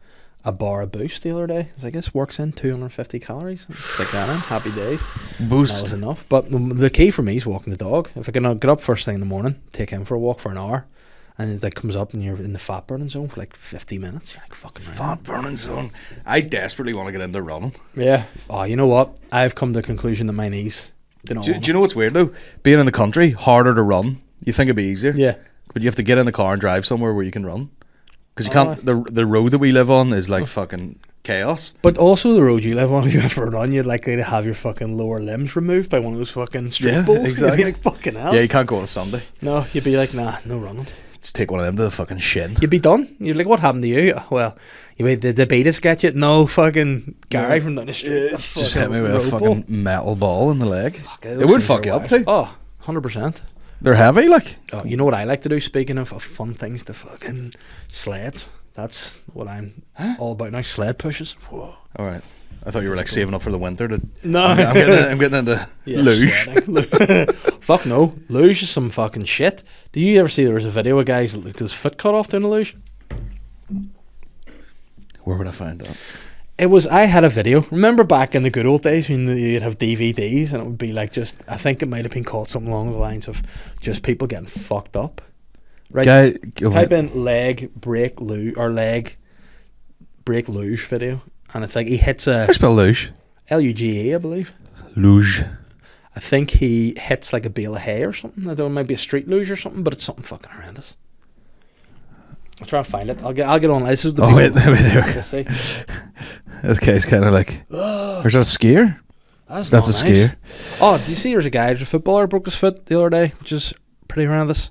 a bar of Boost the other day. I guess works in 250 calories. Stick that in. Happy days. Boost. That was enough. But the key for me is walking the dog. If I can get up first thing in the morning, take him for a walk for an hour, and it like comes up and you're in the fat burning zone for like 50 minutes. You're like fucking fat burning zone. I desperately want to get into running. Yeah. Oh, you know what? I've come to the conclusion that my knees. Do you know what's weird though? Being in the country, harder to run. You think it'd be easier. Yeah. But you have to get in the car and drive somewhere where you can run. Because you can't. The road that we live on is like fucking chaos. But also the road you live on, if you ever run, you're likely to have your fucking lower limbs removed by one of those fucking street bulls. Exactly. You'd be like, fucking hell. Yeah, you can't go on a Sunday. No, you'd be like, nah, no running. Just take one of them to the fucking shin. You'd be done. You're like, what happened to you? Well, you made the betas get you. No, fucking Gary from down the street. Just hit me with a fucking metal ball in the leg. It would fuck you up too. Oh, 100%. They're heavy, like. Oh, you know what I like to do, speaking of fun things, the fucking sleds. That's what I'm all about now. Sled pushes. Whoa. All right. I thought you were like saving up for the winter. No. I'm getting into luge. Fuck no. Luge is some fucking shit. Did you ever see there was a video of guys with his foot cut off doing a luge? Where would I find that? It was. I had a video. Remember back in the good old days when you'd have DVDs and it would be like just. I think it might have been called something along the lines of just people getting fucked up. Right. Type in leg break luge or leg break luge video, and it's like he hits a. I spell luge. Luge, I believe. Luge. I think he hits like a bale of hay or something. I don't know, it might be a street luge or something, but it's something fucking horrendous. I'll try and find it. I'll get on. This is the. Oh wait, let's see. This guy's kind of like. There's a skier. That's a nice. skier. Oh, do you see? There's a guy, there's a footballer broke his foot the other day, which is pretty horrendous.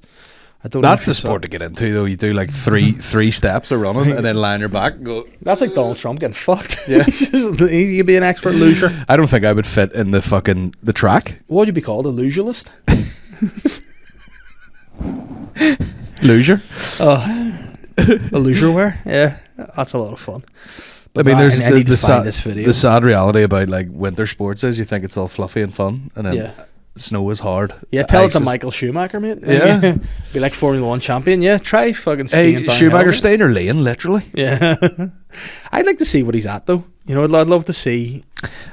I don't. That's the sport to get into, though. You do like three steps of running and then lie on your back and go. That's like Donald Trump getting fucked. Yeah, he could be an expert loser. I don't think I would fit in the track. What would you be called? A loserist? Loser. Oh, a loser wear. Yeah, that's a lot of fun. I mean, there's I need to find the this video. The sad reality about like winter sports is you think it's all fluffy and fun, and then snow is hard. Yeah, tell it to Michael Schumacher, mate. Yeah, be like Formula 1 champion. Yeah, try fucking skiing. Hey, Schumacher staying or lane, literally. Yeah, I'd like to see what he's at though. You know, I'd love to see.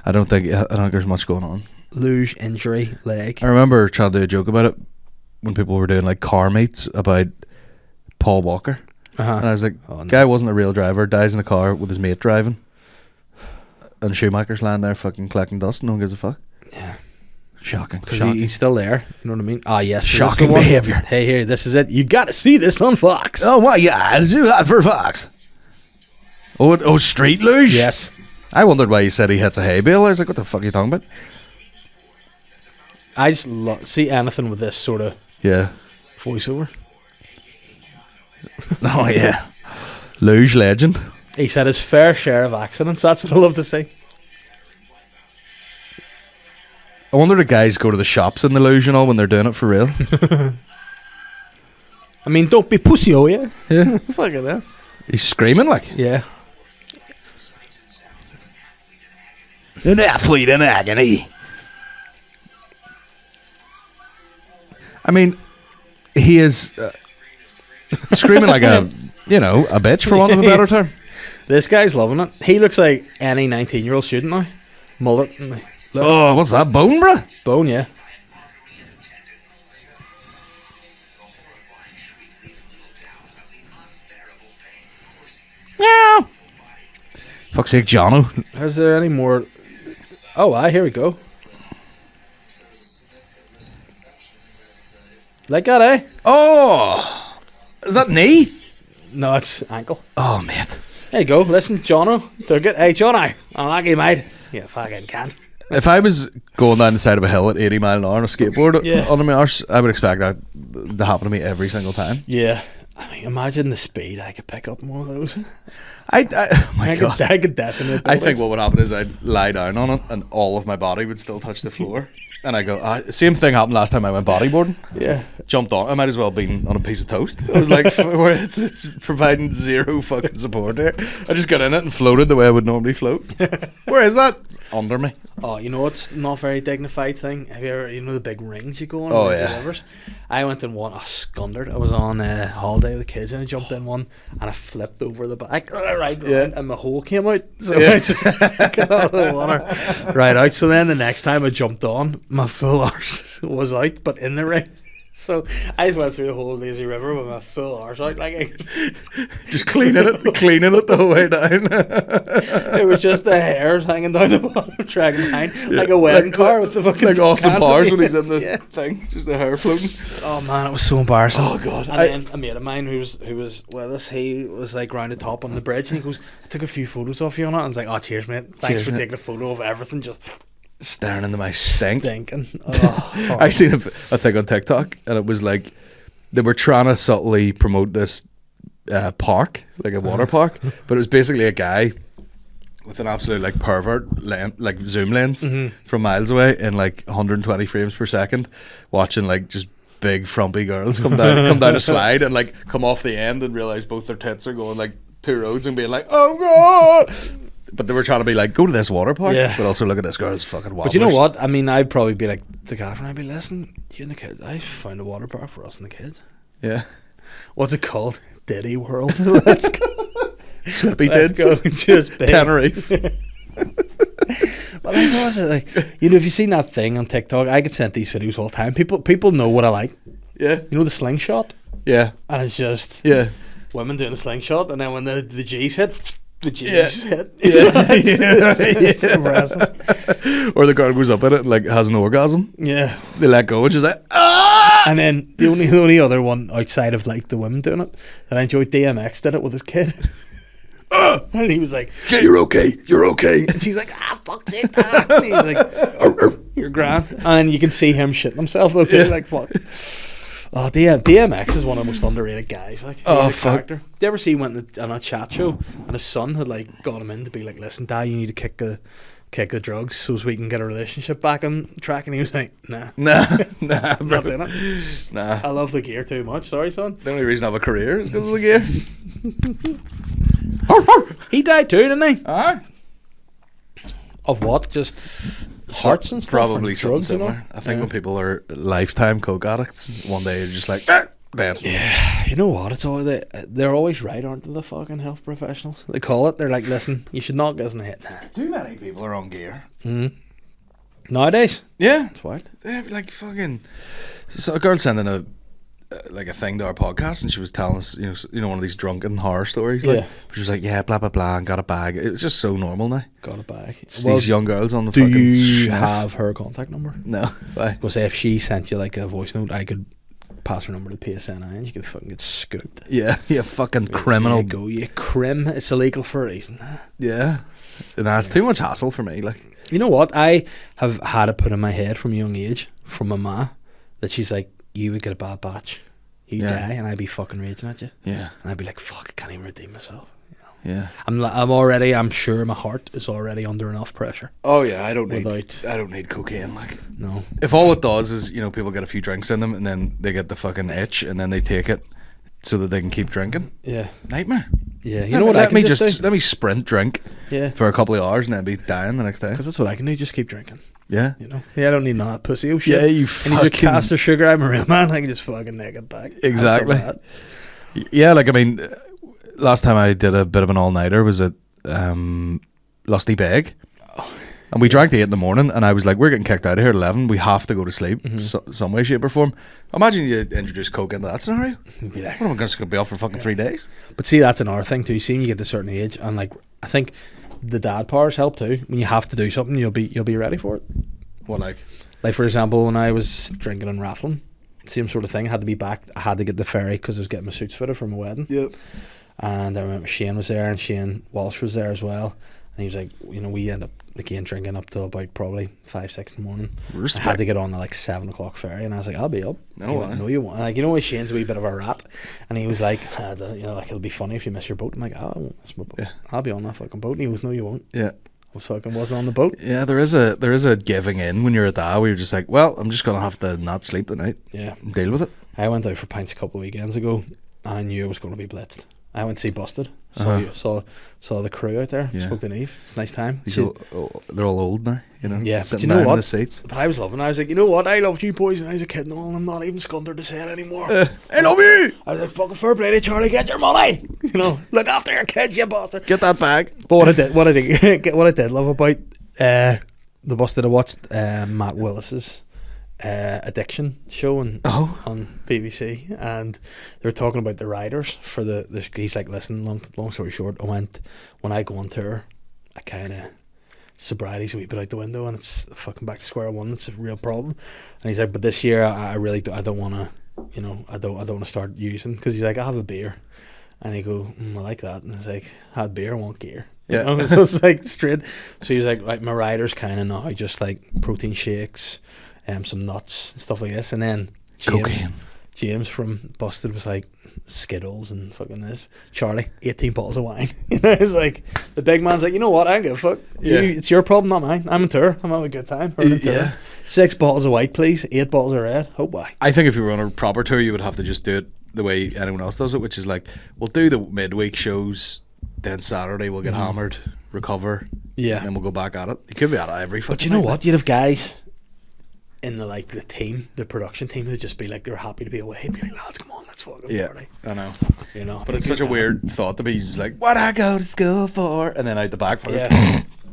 I don't think there's much going on. Luge injury leg. I remember trying to do a joke about it when people were doing like car meets about Paul Walker. And I was like, guy wasn't a real driver, dies in a car with his mate driving. And Schumacher's lying there fucking collecting dust, no one gives a fuck. Yeah. Shocking. Because he's still there, you know what I mean? Ah, yes. Shocking behaviour. Hey, here, this is it. You got to see this on Fox. Oh my God, it's too hot for Fox. Oh, street luge? Yes. I wondered why he said he hits a hay bale. I was like, what the fuck are you talking about? I just see anything with this sort of voiceover. Oh yeah, luge legend. He said his fair share of accidents. That's what I love to see. I wonder if guys go to the shops in the luge and all when they're doing it for real. I mean, don't be pussy, oh yeah. Yeah, fucking hell. He's screaming like yeah. An athlete in agony. I mean, he is. Screaming like a bitch for want of a better term. This guy's loving it. He looks like any 19-year-old student now. Mullet. Oh, what's that? Bone, bruh? Bone, yeah. Yeah. Fuck's sake, Jono. Is there any more? Oh, here we go. Like that, eh? Oh. Is that knee? No, it's ankle. Oh, mate. There you go. Listen, Jono. They're good. Hey, Jono. I'm lucky, mate. Yeah, fucking can't. If I was going down the side of a hill at 80 mile an hour on a skateboard under my arse, I would expect that to happen to me every single time. Yeah. I mean, imagine the speed I could pick up in one of those. Oh my God. I could decimate. I think what would happen is I'd lie down on it and all of my body would still touch the floor. And I go, same thing happened last time I went bodyboarding. Yeah. Jumped on. I might as well have been on a piece of toast. I was like, it's providing zero fucking support here. I just got in it and floated the way I would normally float. Where is that? It's under me. Oh, you know what's not a very dignified thing? Have you ever, the big rings you go on? Oh, yeah. Rivers? I went in one, scundered. I was on a holiday with the kids and I jumped in one and I flipped over the back. And my hole came out. So I just got out of the water right out. So then the next time I jumped on, my full arse was out, but in the ring. So I just went through the whole lazy river with my full arse out, just cleaning it the whole way down. It was just the hairs hanging down the bottom, dragging behind, like a wedding car with the fucking like Austin Powers when he's in the thing, just the hair floating. Oh man, it was so embarrassing. Oh God! And then a mate of mine who was with us, he was like round the top on the bridge, and he goes, "I took a few photos off you on it." And I was like, "Oh, cheers, mate! Thanks for taking a photo of everything." Just staring into my stink. Stinking. Oh. I seen a thing on TikTok, and it was like they were trying to subtly promote this park, like a water park, but it was basically a guy with an absolute like pervert like zoom lens from miles away in like 120 frames per second, watching like just big frumpy girls come down a slide and like come off the end and realize both their tits are going like 2 roads and being like, oh God. But they were trying to be like, go to this water park, but also look at this girl's fucking wobblers. But you know what? I mean, I'd probably be like to Catherine, I'd be, listen, you and the kids, I found a water park for us and the kids. Yeah. What's it called? Diddy World. Let's go. Slippy Let's tits. go. Just big. Tenerife. Well, like, what was it like? You know, if you've seen that thing on TikTok, I get sent these videos all the time. People know what I like. Yeah. You know the slingshot, Yeah. and it's just Yeah. women doing the slingshot, and then when the G's hit, the G's Yeah. hit. Yeah. It's impressive. Or the girl goes up in it and like has an orgasm. Yeah. They let go and she's like, ah! And then the only other one outside of like the women doing it that I enjoyed, DMX did it with his kid. And he was like, Yeah, you're okay. You're okay. and she's like, fuck's sake, Dad. And he's like, you're grand. And you can see him shitting himself though, too. Like, fuck. Oh, DMX is one of the most underrated guys. Like, Oh, he's a fuck. character. Do you ever see him went on a chat show and his son had like got him in to be like, listen, Dad, you need to kick the drugs so as we can get a relationship back on track? And he was like, nah, Nah, I'm not bro. doing it. Nah. I love the gear too much. Sorry, son. The only reason I have a career is because of the gear. He died too, didn't he? Aye. Of what? Just hearts and stuff? Probably and something drugs, similar. You know? I think when people are lifetime coke addicts, one day you're just like, dead. Yeah, you know what? It's all they're always right, aren't they? The fucking health professionals. They call it. They're like, listen, you should not get us in the head. Too many people are on gear. Nowadays, Yeah. it's wild. Yeah, like fucking. So a girl sending a thing to our podcast, and she was telling us, you know, one of these drunken horror stories. Like, Yeah. she was like, yeah, blah blah blah, and got a bag. It was just so normal now. Got it back. It's these young girls on the do fucking. you schniff. have her contact number? No. Why? Because if she sent you like a voice note, I could pass her number to PSNI and you could fucking get scooped. Yeah, you fucking criminal. There you go, you crim. It's illegal for a reason. Yeah. Nah, it's too much hassle for me. Like, You know what? I have had it put in my head from a young age, from my ma, that she's like, you would get a bad batch. You Yeah. die, and I'd be fucking raging at you. yeah, And I'd be like, fuck, I can't even redeem myself. You know? yeah. I'm sure my heart is already under enough pressure. Oh yeah, I don't Without- need cocaine. Like, No. if all it does is, people get a few drinks in them and then they get the fucking itch and then they take it so that they can keep drinking. Yeah. Nightmare. Yeah. You know what I can just do? let me sprint drink Yeah. for a couple of hours and then be dying the next day. Because that's what I can do, just keep drinking. Yeah. You know? Yeah, I don't need none of that pussy. Oh shit. Yeah, you I need your fucking caster sugar. I'm a real man. I can just fucking neck it back. Exactly. I'm so mad. Yeah, like, I mean, last time I did a bit of an all-nighter was at Lusty Beg. And we drank to 8 in the morning, and I was like, we're getting kicked out of here at 11. We have to go to sleep, some way, shape, or form. Imagine you introduce coke into that scenario. You'd be like- What am I going to be off for fucking 3 days? But see, that's another thing too. See, when you get to a certain age, and like, I think the dad powers help too. When you have to do something, you'll be ready for it. What, like? Like, for example, when I was drinking and rattling, same sort of thing. I had to be back. I had to get the ferry because I was getting my suits fitted for my wedding. Yep. And I remember Shane was there, and Shane Walsh was there as well. And he was like, we end up again drinking up till about probably 5, 6 in the morning. Respect. I had to get on the like 7 o'clock ferry, and I was like, I'll be up. No He went, way. no, you won't. Like, when Shane's a wee bit of a rat, and he was like, like, it'll be funny if you miss your boat. I'm like, I won't miss my boat. Yeah. I'll be on that fucking boat. And he goes, no, you won't. Yeah. I fucking wasn't on the boat. Yeah, there is a giving in when you're at that, where you're just like, well, I'm just going to have to not sleep tonight. Yeah. Deal with it. I went out for pints a couple of weekends ago, and I knew I was going to be blitzed. I went to see Busted. Saw the crew out there. Yeah. Spoke to Neve. It's a nice time. They're all old now, Yeah, but sitting you know down what? in the seats. But I was loving it. I was like, you know what? I loved you boys when I was a kid and all, and I'm not even scundered to say it anymore. I love you! I was like, fucking fair play to Charlie, get your money. Look after your kids, you bastard. Get that bag. But what I did love about the Busted, I watched Matt Willis's addiction show on BBC, and they were talking about the riders for the he's like, listen, long story short, when I go on tour, I kind of sobriety's a wee bit out the window, and it's fucking back to square one. It's a real problem. And he's like, but this year I really don't want to, I don't want to start using, because he's like, I have a beer, and he go, I like that, and he's like, I had beer, I want gear. Yeah. So it's like straight. So he was like, right, my riders kind of now just like protein shakes, some nuts and stuff like this, and then Cocaine. James from Busted was like Skittles and fucking this. Charlie, 18 bottles of wine. It's like the big man's like, you know what? I don't give a fuck. Yeah. It's your problem, not mine. I'm on tour. I'm having a good time. We're on tour. Yeah. 6 bottles of white, please. 8 bottles of red. Oh boy. I think if you were on a proper tour, you would have to just do it the way anyone else does it, which is like, we'll do the midweek shows, then Saturday we'll get hammered, recover, Yeah. and then we'll go back at it. You could be at it every fucking But you know night. what? You'd have guys in the like the team, the production team, would just be like they're happy to be away. Be like, lads, come on, let's fucking party. I know. You know, But it's such a weird thought to be just like, what I go to school for, and then out the back for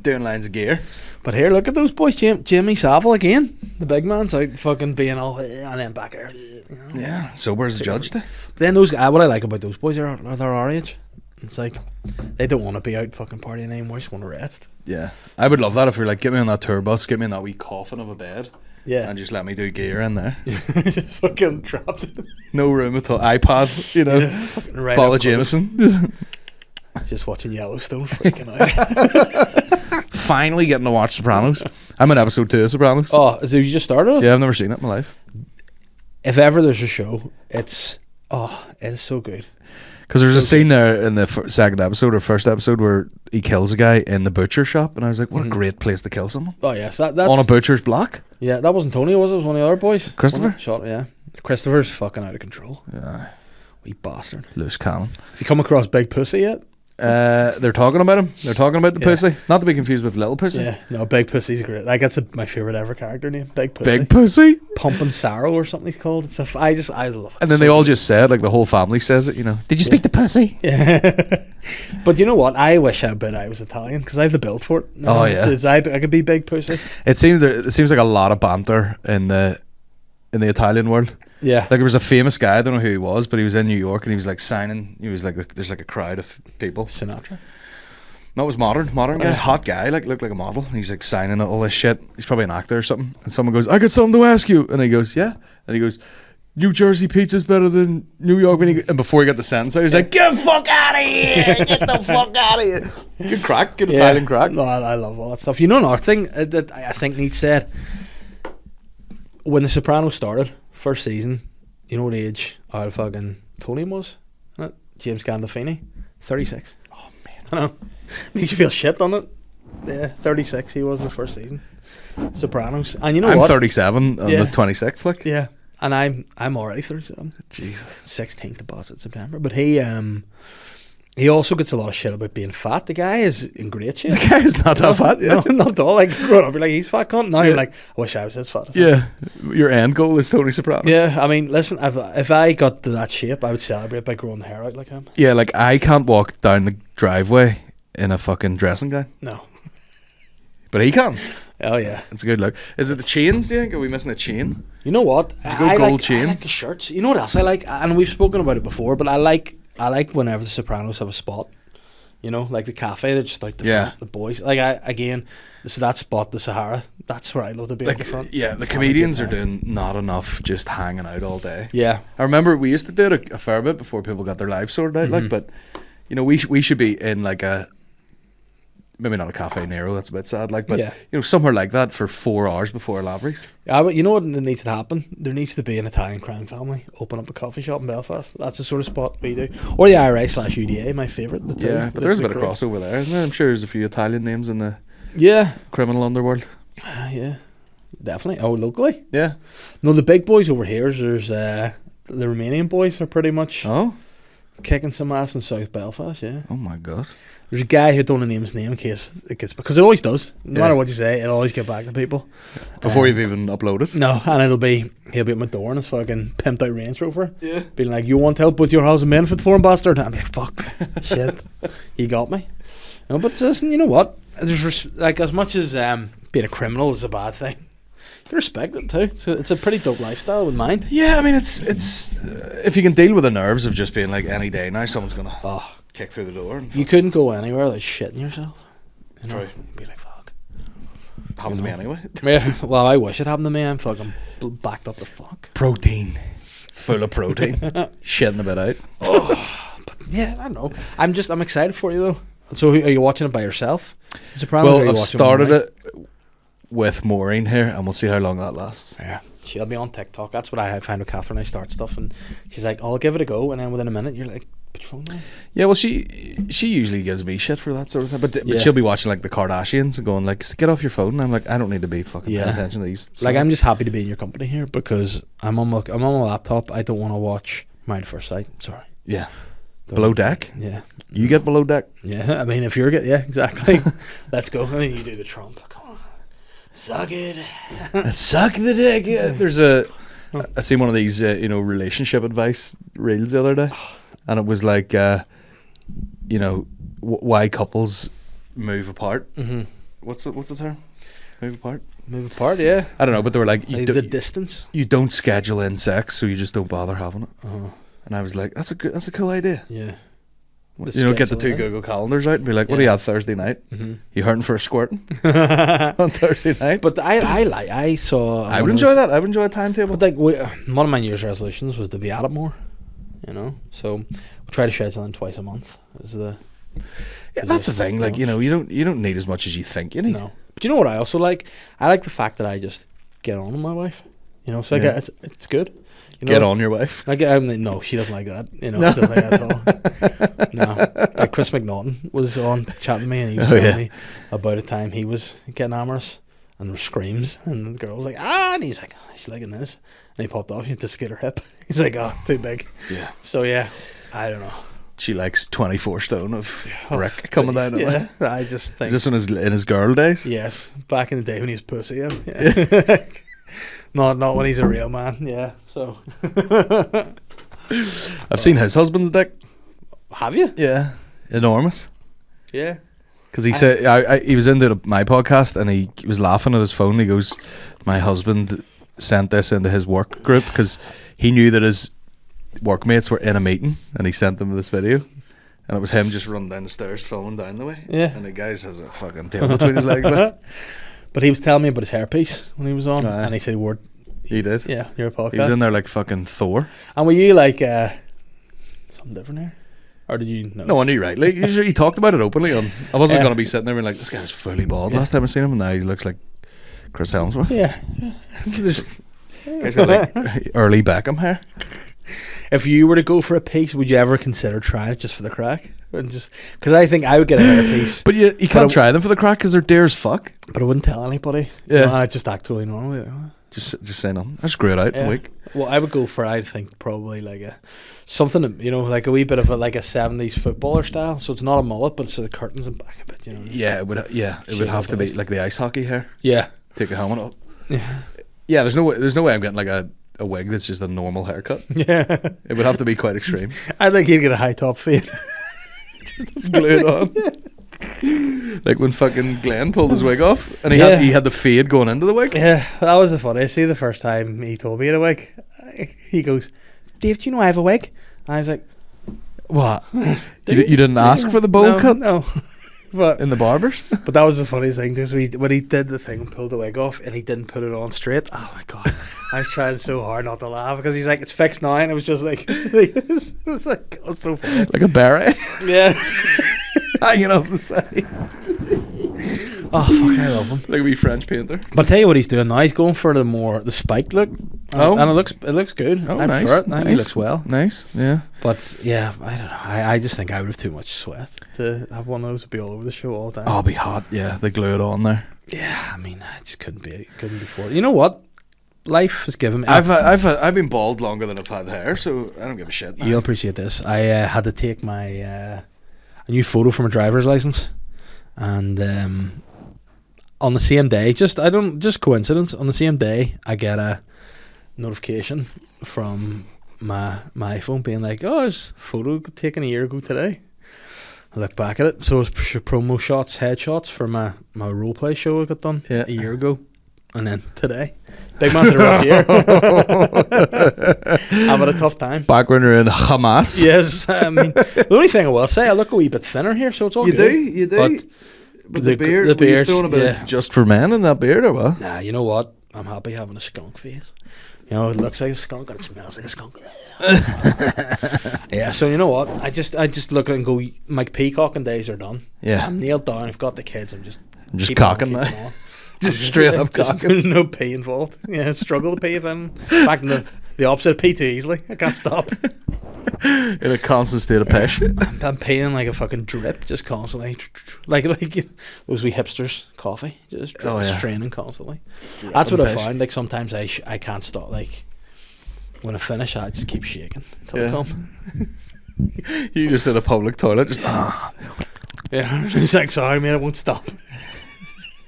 doing lines of gear. But here, look at those boys. Jimmy Savile again, the big man's out fucking being all, and then back there. You know. Yeah, sober as a judge. But then those guys, what I like about those boys are they're our age. It's like they don't want to be out fucking partying anymore. Just want to rest. Yeah, I would love that if you're like, get me on that tour bus, get me in that wee coffin of a bed. Yeah, And just let me do gear in there. just fucking trapped. No room at all. iPad, you know. Right Paula Jameson. Just watching Yellowstone, freaking out. Finally getting to watch Sopranos. I'm in episode 2 of Sopranos. Oh, so you just started it? Yeah, I've never seen it in my life. If ever there's a show, it's so good. Because there's a scene there in the second episode or first episode where he kills a guy in the butcher shop, and I was like, what a great place to kill someone. Oh yes, that's on a butcher's block. Yeah, that wasn't Tony, was it? It was one of the other boys. Christopher? Shot, yeah. Christopher's fucking out of control. Yeah. Wee bastard. Loose cannon. Have you come across Big Pussy yet? They're talking about him. They're talking about the pussy. Not to be confused with Little Pussy. Yeah, no, Big Pussy's great. Like that's my favorite ever character name. Big Pussy. Big Pussy. Pumping Sorrow or something he's called. It's I love it. And then they all just said, like the whole family says it. You know. Did you speak to Pussy? Yeah. But you know what? I wish I was Italian because I have the build for it. Oh yeah. I could be Big Pussy. It seems like a lot of banter in the Italian world. Yeah. Like there was a famous guy, I don't know who he was, but he was in New York and he was like signing. He was like, there's like a crowd of people. Sinatra. No, it was modern guy, hot guy, like looked like a model. And he's like signing all this shit. He's probably an actor or something. And someone goes, I got something to ask you. And he goes, yeah. And he goes, New Jersey pizza's better than New York. And before he got the sentence out, he's like, get the fuck out of here. Get the fuck out of here. Good crack, good Italian crack. No, I love all that stuff. You know another thing that I think needs said? When The Sopranos started, first season, you know what age our fucking Tony was? James Gandolfini? 36. Oh, man. I know. Makes you feel shit, doesn't it? Yeah, 36 he was in the first season. Sopranos. And you know I'm what? 37 on the 26th flick. Yeah. And I'm already 37. Jesus. 16th of Boston September. But he also gets a lot of shit about being fat. The guy is in great shape. The guy is not that fat, yeah. No, not at all. Like growing up, you're like, he's fat cunt. Now you're like, I wish I was as fat as Yeah. Your end goal is Tony Soprano. Yeah, I mean, listen, if I got to that shape, I would celebrate by growing the hair out like him. Yeah, like I can't walk down the driveway in a fucking dressing gown. No. But he can. Oh, yeah. It's a good look. Is it the chains, do you think? Are we missing a chain? You know what? I gold chain? I like the shirts. You know what else I like? And we've spoken about it before, but I like whenever the Sopranos have a spot. You know, like the cafe, they're just like the front, the boys. Like so that spot, the Sahara, that's where I love to be at the front. Yeah, the comedians are doing not enough just hanging out all day. Yeah. I remember we used to do it a fair bit before people got their lives sorted out, like, but, you know, we should be in like maybe not a Cafe Nero, that's a bit sad, like, but, you know, somewhere like that for 4 hours before Lavery's. Yeah, but you know what needs to happen? There needs to be an Italian crime family open up a coffee shop in Belfast. That's the sort of spot we do. Or the IRA/UDA, my favourite. Yeah, but there's a bit of crossover there, isn't there? I'm sure there's a few Italian names in the criminal underworld. Yeah, definitely. Oh, locally? Yeah. No, the big boys over here, there's the Romanian boys are pretty much kicking some ass in South Belfast, yeah. Oh my God. There's a guy who don't name his name in case it gets, because it always does. No matter what you say, it'll always get back to people. Before you've even uploaded. No, and he'll be at my door in his fucking pimped out Range Rover. Yeah. Being like, you want help with your house and benefit form, bastard? And I'm like, fuck, shit, you got me. No, but listen, you know what? There's like, as much as being a criminal is a bad thing, you can respect it too. It's a pretty dope lifestyle with mind. Yeah, I mean, it's if you can deal with the nerves of just being like, any day now someone's gonna kick through the door. You couldn't go anywhere without shitting yourself. You know? True. You'd be like, fuck. Happens to me anyway. Yeah, well, I wish it happened to me. I'm fucking backed up the fuck. Protein. Full of protein. Shitting a bit out. But yeah, I don't know. I'm excited for you though. So are you watching it by yourself? Sopranos, well, I've started it with Maureen here, and we'll see how long that lasts. Yeah, she'll be on TikTok. That's what I find with Catherine. I start stuff, and she's like, "I'll give it a go," and then within a minute, you're like, "Put your phone down." Yeah, well, she usually gives me shit for that sort of thing, but she'll be watching like the Kardashians and going like, "Get off your phone." And I'm like, I don't need to be fucking paying attention to these. Like, I'm just happy to be in your company here because I'm on my laptop. I don't want to watch Married at First Sight. Sorry. Yeah. Below Deck. Yeah. You get Below Deck. Yeah. I mean, if you're exactly. Let's go. I mean, you do the Trump. Come on. Suck it. Suck the dick. Yeah. I seen one of these, relationship advice reels the other day, and it was like, why couples move apart. Mm-hmm. What's the term? Move apart. Move apart, yeah. I don't know, but they were like, The distance. you don't schedule in sex, so you just don't bother having it. Uh-huh. And I was like, that's a cool idea. Yeah. Get the two Google calendars out and be like, what do you have Thursday night? Mm-hmm. You hurting for a squirting on Thursday night? But I saw. I would enjoy that. I would enjoy a timetable. But like, one of my New Year's resolutions was to be at it more. So we try to schedule in twice a month. That's the thing. Like, you don't need as much as you think you need. No. But you know what I also like? I like the fact that I just get on with my wife. So I get it's good. Get on your wife. No, she doesn't like that. She doesn't like that at all. No. Like Chris McNaughton was on chatting to me, and he was telling me about a time he was getting amorous, and there were screams, and the girl was like, and he was like, she's liking this, and he popped off. He had to skid her hip. He's like, too big. Yeah. So I don't know. She likes 24 stone of brick coming down the way. Yeah, I just think. Is this in his girl days? Yes, back in the day when he was pussy. Yeah. Not when he's a real man. Yeah. So. I've seen his husband's dick. Have you? Yeah. Enormous. Yeah. Because he said he was into my podcast and he was laughing at his phone. He goes, "My husband sent this into his work group because he knew that his workmates were in a meeting, and he sent them this video, and it was him just running down the stairs, filming down the way. Yeah, and the guy has a fucking tail between his legs. Like. But he was telling me about his hairpiece when he was on, and he said he did. Yeah, your podcast. He was in there like fucking Thor. And were you like something different here? Or did you know? No, I knew, right? Like, he talked about it openly. I wasn't going to be sitting there being like, this guy's fully bald. Last time I seen him, and now he looks like Chris Hemsworth. Yeah. He's got like early Beckham hair. If you were to go for a piece, would you ever consider trying it just for the crack? And just because I think I would get a hair piece. But you can't try them for the crack because they're dear as fuck. But I wouldn't tell anybody. Yeah. I just act totally normal. Just say nothing. I just grew it out in a week. Well, I would go for, I think, probably like something, like a wee bit of a 70s footballer style. So it's not a mullet, but it's the curtains and back a bit, Yeah, it would have to be like the ice hockey hair. Yeah. Take a helmet off. Yeah. Yeah, there's no way I'm getting like a wig that's just a normal haircut. Yeah. It would have to be quite extreme. I think he'd get a high top fade. Just glue it on. Like when fucking Glenn pulled his wig off and he had the fade going into the wig. Yeah, that was the funniest. See, the first time he told me he had a wig, he goes, "Dave, do you know I have a wig?" And I was like, "What? You didn't ask for the bowl cut?" No. But in the barbers. But that was the funniest thing, just when he did the thing and pulled the wig off and he didn't put it on straight. Oh my god. I was trying so hard not to laugh because he's like, "It's fixed now," and it was just like it was so funny. Like a beret. Yeah. Hanging off the side. Oh fuck, I love him. Like a wee French painter. But I'll tell you what he's doing now. He's going for the spiked look. And it looks good. Oh, I nice. prefer it. I think he looks well. Nice. Yeah. But yeah, I don't know. I just think I would have too much sweat to have one of those to be all over the show all the time. Oh, it'll be hot. Yeah, they glue it on there. Yeah, I mean, I just couldn't be for it. You know what? Life has given me. I've been bald longer than I've had hair, so I don't give a shit. You'll appreciate this. I had to take my a new photo from a driver's license, and on the same day, just coincidence. On the same day, I get a notification from my iPhone being like, "Oh, there's a photo taken a year ago today." I look back at it. So it's promo shots, headshots for my role play show I got done a year ago. And then today, big man's had a rough year. I've had a tough time. Back when you're in Hamas. Yes, I mean, the only thing I will say, I look a wee bit thinner here, so it's all good. You do. But the beard, the beard, throwing a bit of just for men in that beard or what? Nah, you know what? I'm happy having a skunk face. It looks like a skunk and it smells like a skunk. Yeah, so you know what? I just look at it and go, my peacocking days are done. Yeah. I'm nailed down. I've got the kids. I'm just cocking now. Just straight up cocking. No pee involved. Yeah, struggle to pee if I'm. In fact, the opposite, pee too easily. I can't stop. In a constant state of passion. I'm peeing like a fucking drip, just constantly. Like those wee hipsters coffee, just straining constantly. That's what I find. Like sometimes I can't stop. Like when I finish, I just keep shaking until I come. You just in a public toilet, just Yeah, it's like, sorry, mate, I won't stop.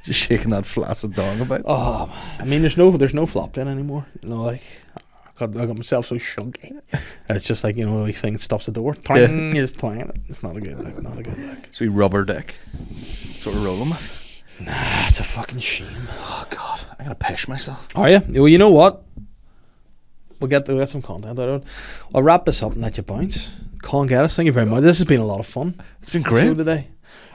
Just shaking that flaccid dong about. Oh, man. I mean, there's no flop then anymore. You know, like I got myself so chunky. It's just like, you know, the thing that stops the door. Twang, you just twang it. It's not a good look. Not a good look. So we rubber dick. That's what we're rolling with. Nah, it's a fucking shame. Oh God, I gotta pish myself. Are you? Well, you know what? We'll get some content out of it. I'll wrap this up and let you bounce. Colin Geddis, thank you very much. This has been a lot of fun. It's been great today.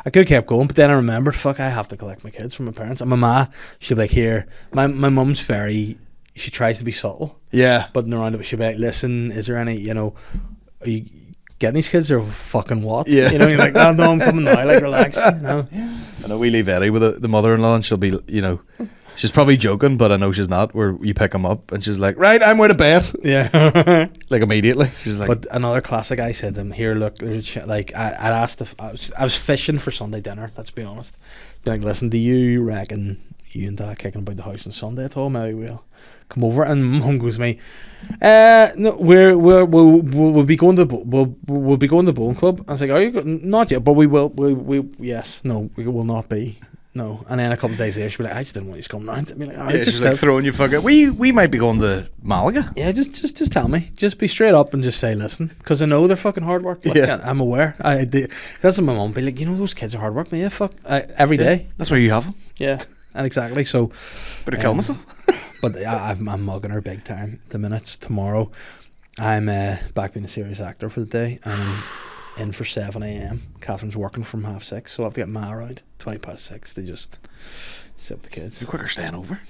I could have kept going, but then I remembered, fuck, I have to collect my kids from my parents. And my ma, she'll be like, here, my mum's very, she tries to be subtle. Yeah. But around it, she'll be like, listen, is there any, you know, are you getting these kids or fucking what? Yeah. You know, you're like, no, I'm coming now, like, relax. You know? I know we leave Eddie with the mother-in-law, and she'll be, you know, she's probably joking, but I know she's not. Where you pick him up, and she's like, right, I'm going to bed. Yeah. Like immediately. She's like, but another classic, I said to them, here, look, there's like, I'd asked if I was fishing for Sunday dinner, let's be honest. Be like, listen, do you reckon you and Dad kicking about the house on Sunday at all? Maybe we'll come over. And Mum goes to me, no, we'll be going to we'll be going to the bowling club. I was like, are you not yet? But we will. Yes, no, we will not be. No. And then a couple of days later, she'd be like, I just didn't want you to come round. I'd be like, yeah, she's like throwing you fucking. We might be going to Malaga. Yeah, just tell me. Just be straight up and just say, listen, because I know they're fucking hard work. Like, yeah, I'm aware. That's what my mum be like. You know, those kids are hard work. Yeah, fuck, every day. That's where you have them. Yeah, and exactly. So, better kill myself. But I'm mugging her big time. The minutes tomorrow, I'm back being a serious actor for the day, and I'm in for 7 a.m. Catherine's working from 6:30, so I have to get Ma around 6:20 to just sit with the kids. You're quicker staying over.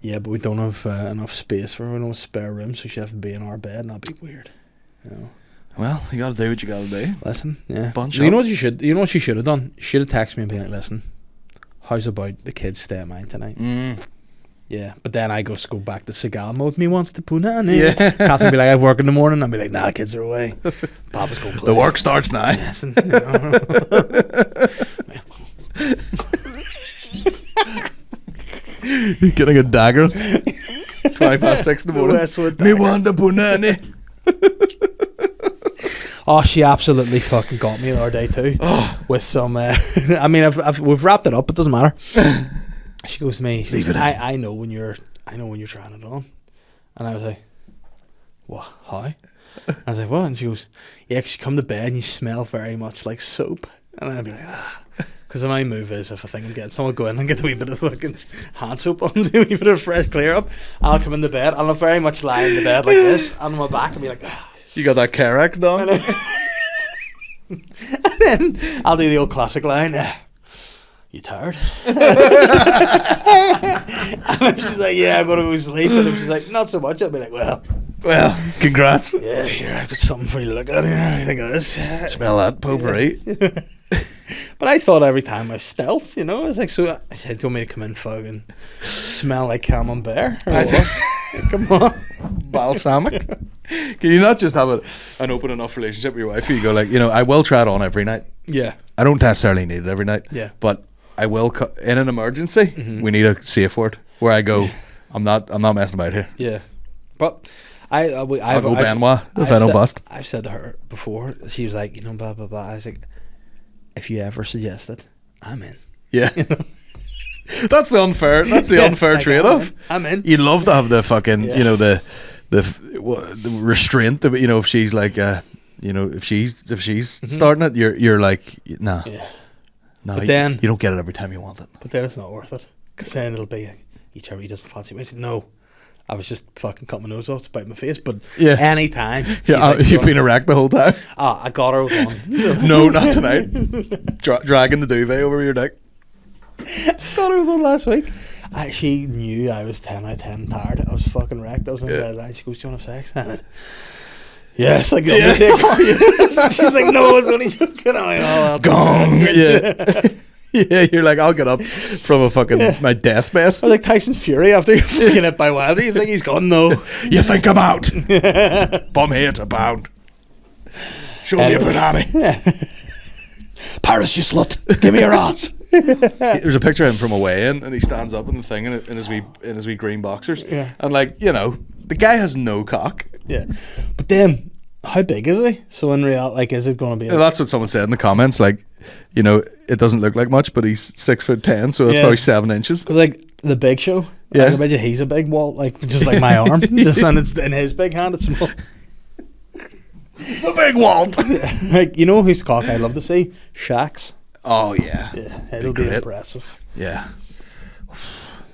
Yeah, but we don't have enough space for her. We don't have a spare room, so she'd have to be in our bed, and that'd be weird. You know. Well, you gotta do what you gotta do. Listen, yeah. Bunch you up. know what you should? You know what she should have done? She should have texted me and been like, "Listen, how's about the kids stay at mine tonight?" Yeah, but then I go back to Seagal mode. Me wants to punani. Yeah. Catherine be like, I have work in the morning. I'll be like, nah, the kids are away. Papa's going to play. The work starts now. Yes, and, you know. You're getting a dagger. 6:20 in the morning. Westwood Me dagger. want a punani. Oh, she absolutely fucking got me the other day too. With some, I mean, we've wrapped it up. It doesn't matter. She goes to me. She goes, I know when you're trying it on, and I was like, what? How? I was like, what? And she goes, yeah, 'cause you come to bed and you smell very much like soap, and I'd be like, because my move is if I think I'm getting someone, go in and get a wee bit of fucking hand soap on, do a wee bit of fresh clear up. I'll come into bed. I'll very much lie in the bed like this on my back and be like, You got that Carex dog? and then I'll do the old classic line. You tired? And if she's like, yeah, I'm going to go sleep. And if she's like, not so much, I'll be like, well, congrats. yeah, here, I've got something for you to look at here. I think it is. Smell that potpourri. But I thought every time I was stealth, you know, it's like, so I said, told me to come in fucking smell like camembert. Or what? Come on. Balsamic. Can you not just have an open enough relationship with your wife where you go like, you know, I will try it on every night. Yeah. I don't necessarily need it every night. Yeah. But I will in an emergency. We need a safe word where I go. I'm not messing about here. Yeah. But I'll go Benoit if I don't bust. I've said to her before. She was like, you know, blah blah blah. I was like, if you ever suggest it, I'm in. Yeah. You know? That's the unfair like, trade-off. I'm in. You'd love to have the fucking, you know, the restraint. You know, if she's like, you know, if she's starting it, you're like, nah. Yeah. No, but then you don't get it every time you want it. But then it's not worth it, because then it'll be like, he doesn't fancy me. I said, no, I was just fucking cut my nose off to bite my face. But anytime, you've been erect the whole time. I got her with one. No, not tonight. Dragging the duvet over your neck. Got her with one last week. She knew I was 10 out of 10 tired. I was fucking wrecked. I was in bed and she goes, do you want to have sex? And yes, I got She's like, no, I was only joking. I'm like, oh, I'll gong. Yeah, you're like, I'll get up from a fucking my deathbed. I was like Tyson Fury after getting hit by Wilder. You think he's gone? No. You think I'm out? Bum here to pound. Show me a banana. Paris, you slut. Give me your ass. There's a picture of him from a weigh-in, and he stands up in the thing in his wee green boxers, and like, you know, the guy has no cock. Yeah, but then How big is he? So in real, like, is it going to be? That's what someone said in the comments. Like, you know, it doesn't look like much, but he's 6'10", so that's Yeah. probably 7 inches. Because like the Big Show, Yeah. like, I bet you he's a big wall, like just like my arm. Just and it's in his big hand, it's small. The big Walt. Like, you know whose cock I love to see? Shaq's. Oh yeah. Yeah, it'll be great. impressive. Yeah.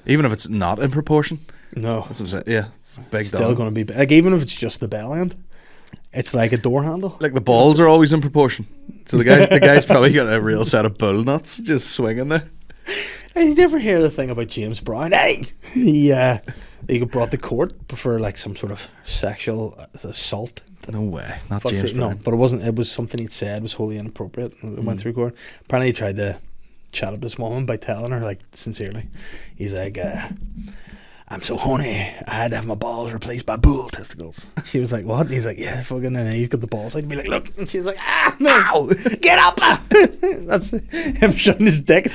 Even if it's not in proportion. No, That's what I'm saying. Yeah, it's big. still dog. going to be big. Like, even if it's just the bell end, it's like a door handle. Like the balls are always in proportion. So the guy's probably got a real set of bull nuts just swinging there. Hey, did you ever hear the thing about James Brown? Hey, he got brought to court for like some sort of sexual assault. No way, not Fuck's James sake, no, Brown. but it wasn't. It was something he'd said was wholly inappropriate. It went through court. Apparently, he tried to chat up this woman by telling her, like, sincerely, he's like, "I'm so horny, I had to have my balls replaced by bull testicles." She was like, "What?" And he's like, "Yeah, fucking." And he's got the balls. I'd be like, "Look," and she's like, "Ah, no, get up!" That's him shutting his dick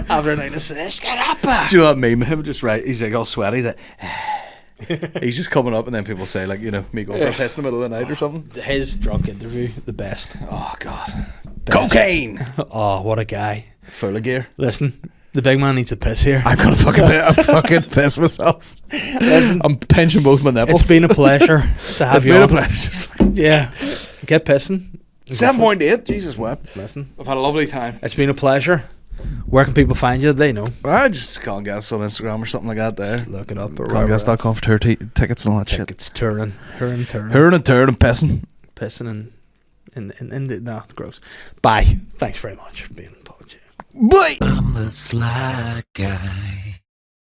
after a night of sex. Get up! Do you know that meme of him just right? He's like all sweaty. He's like, he's just coming up, and then people say like, you know, me going for a piss in the middle of the night or something. His drunk interview, the best. Oh God, Best. cocaine, Oh, what a guy! full of gear. Listen, the big man needs a piss here. I'm gonna fucking piss myself. Listen, I'm pinching both my nipples. it's been a pleasure to have It's you been a on. pleasure. Yeah, get pissing. 7.8. Jesus wept. Listen, I've had a lovely time. it's been a pleasure. Where can people find you? They know. I just Colin Geddis on Instagram or something like that. There, Look it up. Or wherever ColinGeddis.com for tour tickets and all that else. shit. It's turning, turning, Hurring and turning and pissing. pissing and no, gross. Bye. Thanks very much for being on the pod. Bye. I'm the sly guy.